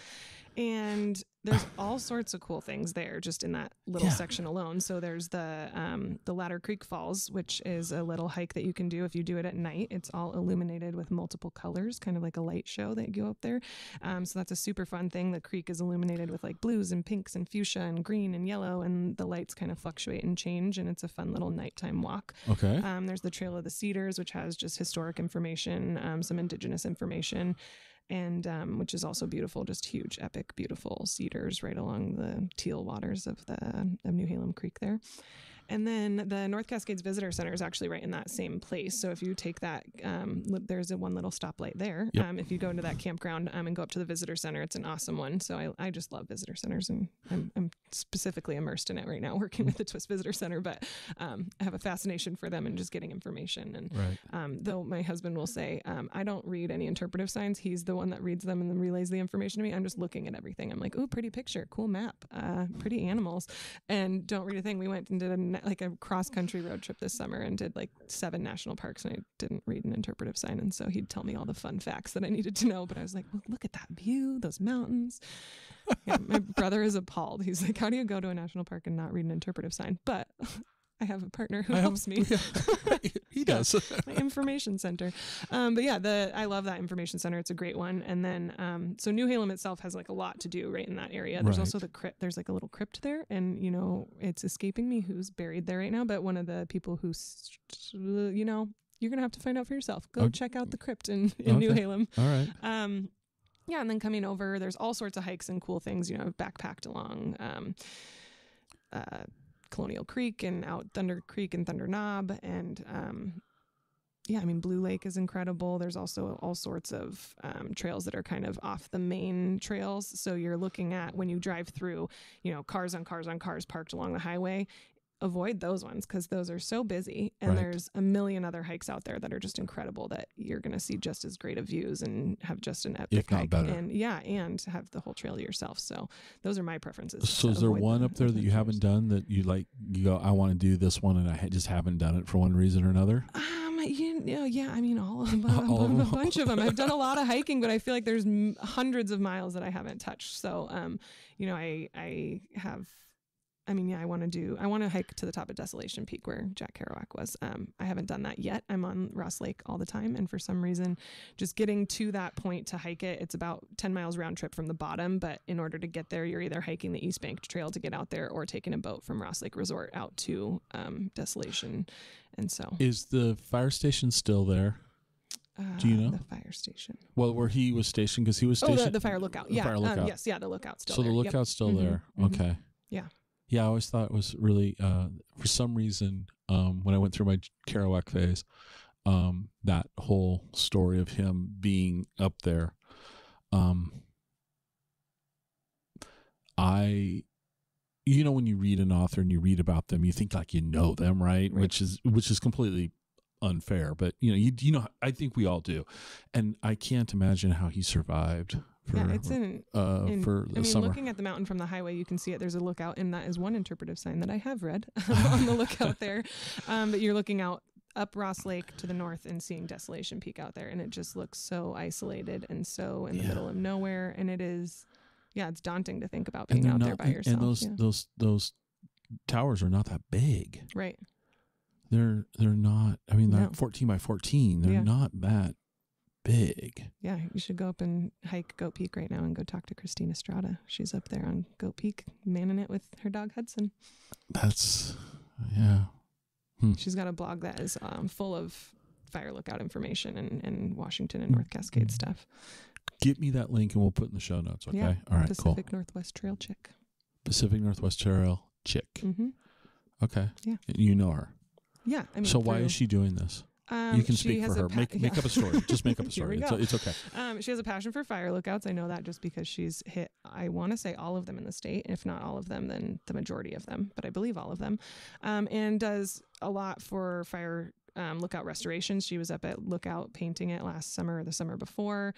And there's all sorts of cool things there just in that little section alone. So there's the Ladder Creek Falls, which is a little hike that you can do if you do it at night. It's all illuminated with multiple colors, kind of like a light show that you go up there. So that's a super fun thing. The creek is illuminated with like blues and pinks and fuchsia and green and yellow, and the lights kind of fluctuate and change, and it's a fun little nighttime walk. Okay. There's the Trail of the Cedars, which has just historic information, some indigenous information, and which is also beautiful, just huge, epic, beautiful cedars right along the teal waters of New Halem Creek there. And then the North Cascades Visitor Center is actually right in that same place. So if you take that, there's one little stoplight there. Yep. If you go into that campground and go up to the Visitor Center, it's an awesome one. So I just love visitor centers, and I'm specifically immersed in it right now, working with the Twisp Visitor Center. But I have a fascination for them and just getting information. And right. Though my husband will say, I don't read any interpretive signs. He's the one that reads them and then relays the information to me. I'm just looking at everything. I'm like, ooh, pretty picture, cool map, pretty animals, and don't read a thing. We went and did a cross-country road trip this summer and did like 7 national parks, and I didn't read an interpretive sign, and so he'd tell me all the fun facts that I needed to know, but I was like, look at that view, those mountains. Yeah, my brother is appalled. He's like, how do you go to a national park and not read an interpretive sign? But I have a partner who helps me. Yeah. He does. My information center. But yeah, I love that information center. It's a great one. And then, so New Halem itself has like a lot to do right in that area. There's also the crypt. There's like a little crypt there, and it's escaping me who's buried there right now. But one of the people who's, you're gonna have to find out for yourself. Go check out the crypt in New Halem. All right. And then coming over, there's all sorts of hikes and cool things, backpacked along Colonial Creek and out Thunder Creek and Thunder Knob. And Blue Lake is incredible. There's also all sorts of trails that are kind of off the main trails. So you're looking at, when you drive through, cars on cars on cars parked along the highway. Avoid those ones because those are so busy, and there's a million other hikes out there that are just incredible that you're going to see just as great of views and have just an epic hike, better. and have the whole trail to yourself. So those are my prepreferences. So is there one up there that you haven't done that you go, I want to do this one, and I just haven't done it for one reason or another? All of them, a bunch of them. I've done a lot of hiking, but I feel like there's hundreds of miles that I haven't touched. So, I want to hike to the top of Desolation Peak where Jack Kerouac was. I haven't done that yet. I'm on Ross Lake all the time. And for some reason, just getting to that point to hike it, it's about 10 miles round trip from the bottom. But in order to get there, you're either hiking the East Bank Trail to get out there or taking a boat from Ross Lake Resort out to Desolation. And so. Is the fire station still there? Do you know? The fire station. Well, where he was stationed, because he was stationed. The fire lookout. The fire lookout. Yes, the lookout's still there. So the lookout's still there. Okay. Yeah. Yeah, I always thought it was really, for some reason, when I went through my Kerouac phase, that whole story of him being up there, when you read an author and you read about them, you think like them, right? Which is completely unfair, but I think we all do, and I can't imagine how he survived. For the summer. Looking at the mountain from the highway, you can see it. There's a lookout, and that is one interpretive sign that I have read on the lookout there. But you're looking out up Ross Lake to the north and seeing Desolation Peak out there, and it just looks so isolated and so in the middle of nowhere. And it is, it's daunting to think about being out there by yourself. And those towers are not that big, right? They're not. I mean, they're 14 by 14. They're not that big. Yeah, you should go up and hike Goat Peak right now and go talk to Christina Estrada. She's up there on Goat Peak, manning it with her dog Hudson. That's, She's got a blog that is full of fire lookout information and Washington and North Cascade stuff. Get me that link and we'll put it in the show notes, okay? Yeah, all right, Pacific Northwest Trail Chick. Pacific Northwest Trail Chick. Mm-hmm. Okay. Yeah. You know her. Yeah. So why is she doing this? You can speak for her. Make up a story. Just make up a story. It's okay. She has a passion for fire lookouts. I know that just because she's hit, I want to say all of them in the state. If not all of them, then the majority of them. But I believe all of them. And does a lot for fire lookout restorations. She was up at Lookout painting it last summer or the summer before,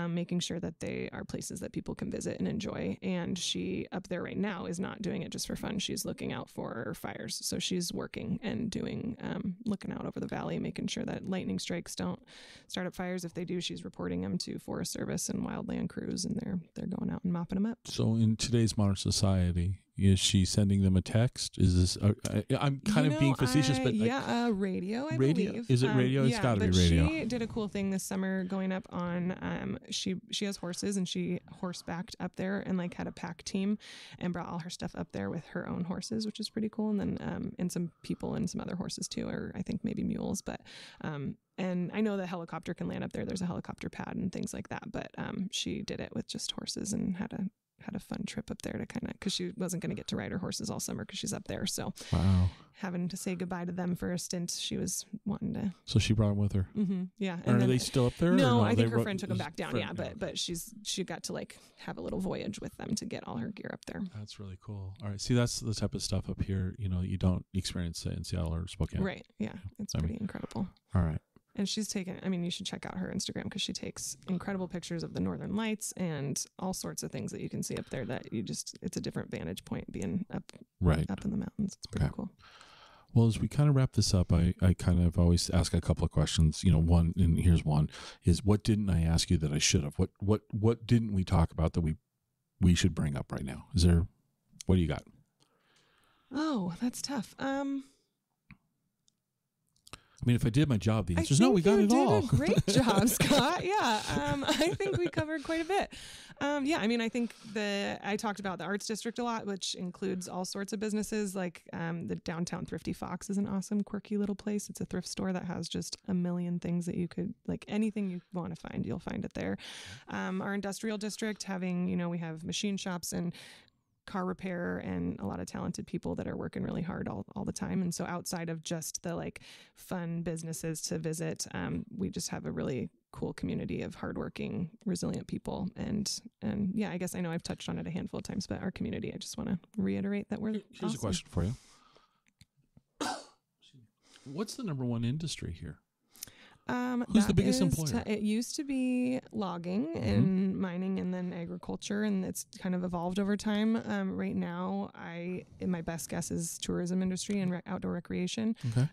making sure that they are places that people can visit and enjoy. And she up there right now is not doing it just for fun. She's looking out for fires. So she's working and doing, looking out over the valley, making sure that lightning strikes don't start up fires. If they do, she's reporting them to Forest Service and wildland crews, and they're going out and mopping them up. So in today's modern society, is she sending them a text? Is this? I'm kind of being facetious, but radio. I radio. Believe. Is it radio? It's got to be radio. She did a cool thing this summer, going up on. She has horses, and she horsebacked up there and had a pack team, and brought all her stuff up there with her own horses, which is pretty cool. And then and some people and some other horses too, or I think maybe mules, but. And I know the helicopter can land up there. There's a helicopter pad and things like that, but she did it with just horses and had a fun trip up there to because she wasn't going to get to ride her horses all summer because she's up there. So having to say goodbye to them for a stint, she was wanting to. So she brought them with her. Mm-hmm, yeah. And are they still up there? No, I think her friend took them back down. Yeah, but she got to have a little voyage with them to get all her gear up there. That's really cool. All right, see, that's the type of stuff up here. You don't experience in Seattle or Spokane. Right. Yeah, it's pretty incredible. All right. And she's taken, you should check out her Instagram because she takes incredible pictures of the Northern Lights and all sorts of things that you can see up there that it's a different vantage point being up in the mountains. It's pretty cool. Well, as we kind of wrap this up, I kind of always ask a couple of questions. One, and here's one, is what didn't I ask you that I should have? What didn't we talk about that we should bring up right now? What do you got? Oh, that's tough. If I did my job, the answer is no, we got it all. You did a great job, Scott. Yeah, I think we covered quite a bit. Yeah, I mean, I think I talked about the Arts District a lot, which includes all sorts of businesses. Like the downtown Thrifty Fox is an awesome, quirky little place. It's a thrift store that has just a million things that you could, like anything you want to find, you'll find it there. Our industrial district we have machine shops and car repair and a lot of talented people that are working really hard all the time. And so outside of just the like fun businesses to visit, we just have a really cool community of hardworking, resilient people. And yeah, I guess I know I've touched on it a handful of times, but our community, I just want to reiterate that we're Here's awesome. a question for you. What's the number one industry here? Who's the biggest employer? It used to be logging and mining and then agriculture, and it's kind of evolved over time. Right now, my best guess is tourism industry and outdoor recreation. Okay.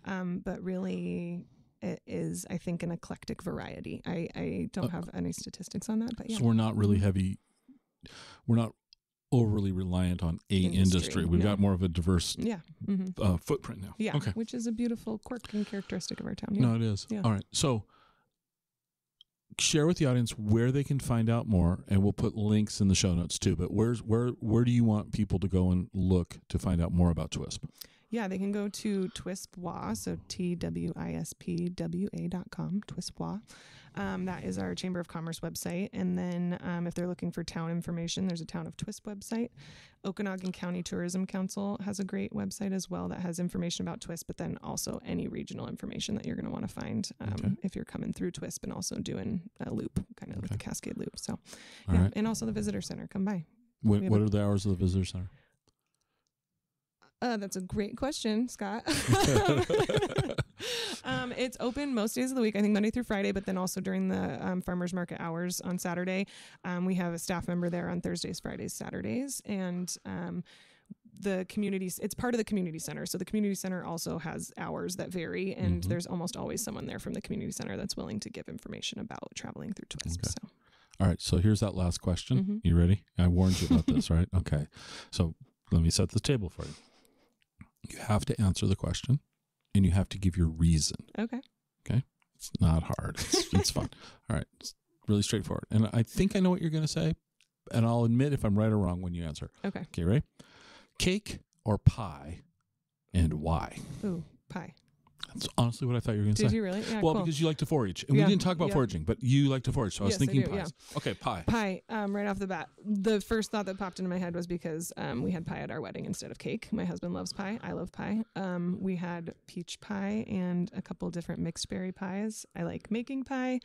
But really, it is, I think, an eclectic variety. I don't have any statistics on that, but yeah. So we're not really heavy. We're not overly reliant on a industry. We've got more of a diverse footprint now. Yeah, okay. Which is a beautiful quirk and characteristic of our town. Yeah. No, it is. Yeah. All right. So share with the audience where they can find out more, and we'll put links in the show notes too. But where do you want people to go and look to find out more about Twisp? Yeah, they can go to Twispwa, so TWISPWA.com, Twispwa. That is our Chamber of Commerce website. And then if they're looking for town information, there's a Town of Twisp website. Okanagan County Tourism Council has a great website as well that has information about Twisp, but then also any regional information that you're going to want to find if you're coming through Twisp and also doing a loop, kind of like a Cascade Loop. So, yeah, right. And also the Visitor Center. Come by. What are the hours of the Visitor Center? That's a great question, Scott. It's open most days of the week, I think Monday through Friday, but then also during the farmers market hours on Saturday. We have a staff member there on Thursdays, Fridays, Saturdays, and the community, it's part of the community center. So the community center also has hours that vary, and there's almost always someone there from the community center that's willing to give information about traveling through Twisp. Okay. So. All right, so here's that last question. You ready? I warned you about this, right? Okay, so let me set the table for you. You have to answer the question, and you have to give your reason. Okay. Okay? It's not hard. It's fun. All right. It's really straightforward. And I think I know what you're going to say, and I'll admit if I'm right or wrong when you answer. Okay. Okay, ready? Cake or pie, and why? Ooh, pie. That's honestly what I thought you were going to say. Did you really? Yeah, well, cool. because you like to forage. And we didn't talk about foraging, but you like to forage. So I was thinking pies. Yeah. Okay, pie. Pie, right off the bat. The first thought that popped into my head was because we had pie at our wedding instead of cake. My husband loves pie. I love pie. We had peach pie and a couple different mixed berry pies. I like making pie.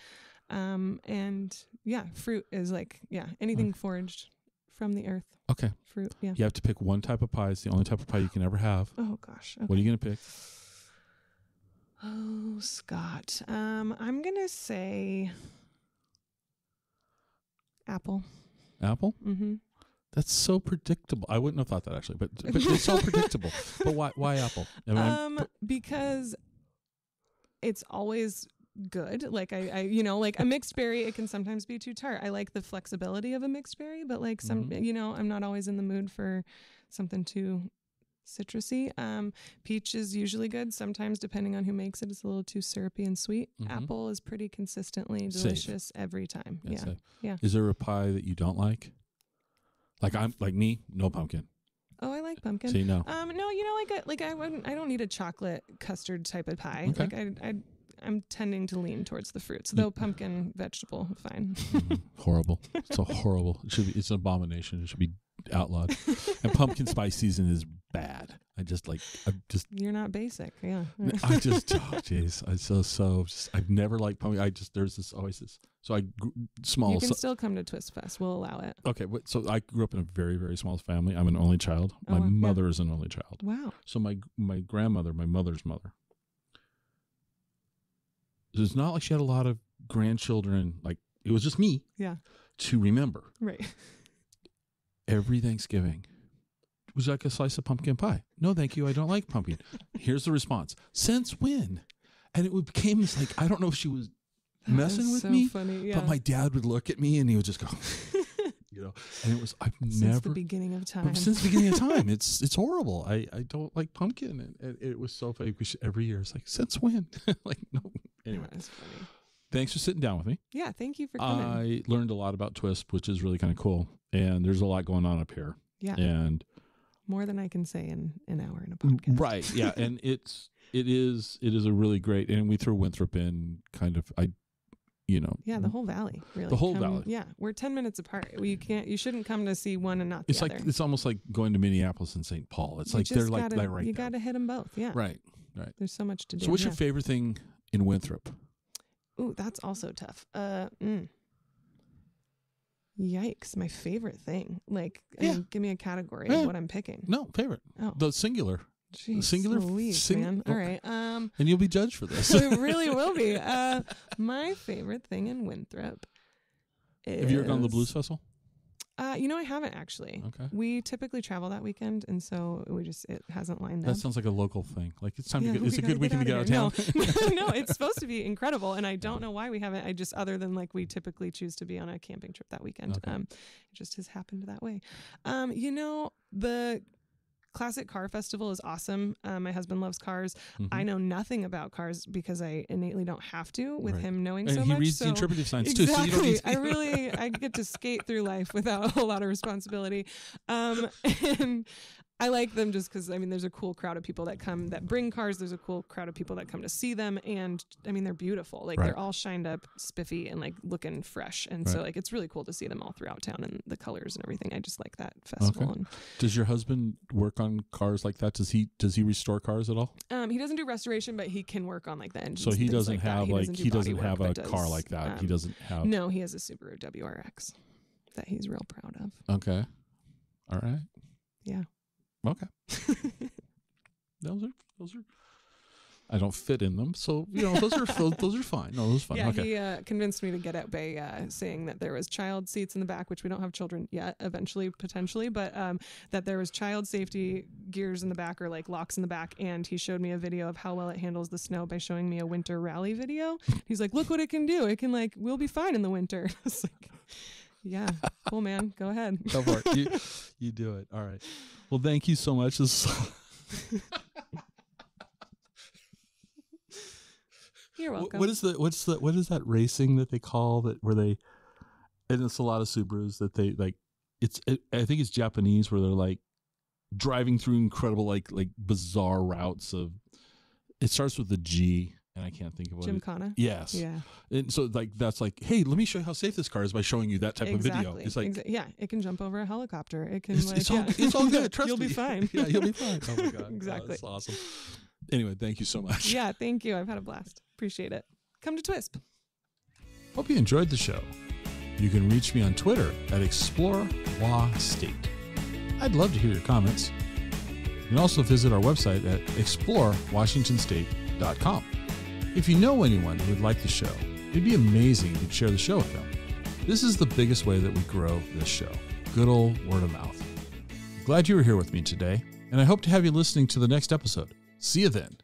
And yeah, fruit is like, anything foraged from the earth. Okay. Fruit, yeah. You have to pick one type of pie. It's the only type of pie you can ever have. Oh, gosh. Okay. What are you going to pick? Oh, Scott. I'm going to say apple. Apple? Mm-hmm. That's so predictable. I wouldn't have thought that actually, but it's so predictable. But why apple? Because it's always good. Like like a mixed berry, it can sometimes be too tart. I like the flexibility of a mixed berry, but like I'm not always in the mood for something too citrusy. Peach is usually good. Sometimes, depending on who makes it, it's a little too syrupy and sweet. Apple is pretty consistently delicious every time. Yeah. Is there a pie that you don't like? Like me, no pumpkin. Oh, I like pumpkin. See, no. No, I don't need a chocolate custard type of pie. Okay. Like I'm tending to lean towards the fruits, though pumpkin vegetable, fine. Horrible. So horrible. It's an abomination. It should be outlawed. And pumpkin spice season is bad. You're not basic. Yeah. I've never liked pumpkin. There's always this. So small. You can still come to Twisp Fest. We'll allow it. Okay. So I grew up in a very, very small family. I'm an only child. My mother is an only child. Wow. So my grandmother, my mother's mother, it's not like she had a lot of grandchildren. Like it was just me. Yeah. To remember. Right. Every Thanksgiving, would you like a slice of pumpkin pie? No, thank you. I don't like pumpkin. Here's the response. Since when? And it became this like, I don't know if she was messing with me, funny, but my dad would look at me and he would just go, and it was, Since the beginning of time. Since the beginning of time. It's horrible. I don't like pumpkin. And it was so funny. Every year it's like, since when? Like, no. Anyway. That's funny. thanks for sitting down with me. Yeah, thank you for coming. I learned a lot about Twisp, which is really kind of cool. And there's a lot going on up here. Yeah. And more than I can say in an hour in a podcast. Right. Yeah. And it is a really great, and we throw Winthrop in kind of, Yeah, the whole valley, really. The whole valley. Yeah. We're 10 minutes apart. You shouldn't come to see one and not the other. It's almost like going to Minneapolis and St. Paul. It's like they're like right there. You got to hit them both. Yeah. Right. There's so much to do. So what's your favorite thing in Winthrop? Ooh, that's also tough. Yikes, my favorite thing. Like, give me a category of what I'm picking. No, favorite. Oh. The singular. Jeez, singular. Man. All right. And you'll be judged for this. It really will be. My favorite thing in Winthrop is... Have you ever gone to the Blues Festival? I haven't actually. Okay. We typically travel that weekend, and so it hasn't lined up. That sounds like a local thing. Like it's time to get. It's a good weekend to get out of town. No, it's supposed to be incredible, and I don't know why we haven't. Other than like we typically choose to be on a camping trip that weekend. Okay. It just has happened that way. The Classic Car Festival is awesome. My husband loves cars. Mm-hmm. I know nothing about cars because I innately don't have to with him knowing so much. And he reads the interpretive science too. So you don't need to... I get to skate through life without a whole lot of responsibility. And I like them just because, there's a cool crowd of people that come that bring cars. There's a cool crowd of people that come to see them. And they're beautiful. Like they're all shined up, spiffy, and like looking fresh. And so like, it's really cool to see them all throughout town and the colors and everything. I just like that festival. Okay. Does your husband work on cars like that? Does he restore cars at all? He doesn't do restoration, but he can work on like the engines. So he doesn't have he doesn't have a car like that. He doesn't have. No, he has a Subaru WRX that he's real proud of. Okay. All right. Yeah. Okay. Those are. I don't fit in them, so those are fine. No, those are fine. Yeah, okay. He convinced me to get out by saying that there was child seats in the back, which we don't have children yet. Eventually, potentially, but that there was child safety gears in the back or like locks in the back, and he showed me a video of how well it handles the snow by showing me a winter rally video. He's like, "Look what it can do! It can we'll be fine in the winter." I was like, yeah, cool, man. Go ahead. Go for it. You do it. All right. Well, thank you so much. You're welcome. What is that racing that they call that where they, and it's a lot of Subarus that they like, I think it's Japanese where they're like driving through incredible, like bizarre routes of, it starts with a G. And I can't think of what Gymkhana? Yes. Yeah. And so that's like, hey, let me show you how safe this car is by showing you that type of video. It's like, it can jump over a helicopter. It can it's all good. Trust you'll me. Be fine. Yeah, you'll be fine. Oh my God. Exactly. That's awesome. Anyway, thank you so much. Yeah, thank you. I've had a blast. Appreciate it. Come to Twisp. Hope you enjoyed the show. You can reach me on Twitter at ExploreWaState. I'd love to hear your comments. You can also visit our website at explorewashingtonstate.com. If you know anyone who would like the show, it'd be amazing if you'd share the show with them. This is the biggest way that we grow this show. Good old word of mouth. Glad you were here with me today, and I hope to have you listening to the next episode. See you then.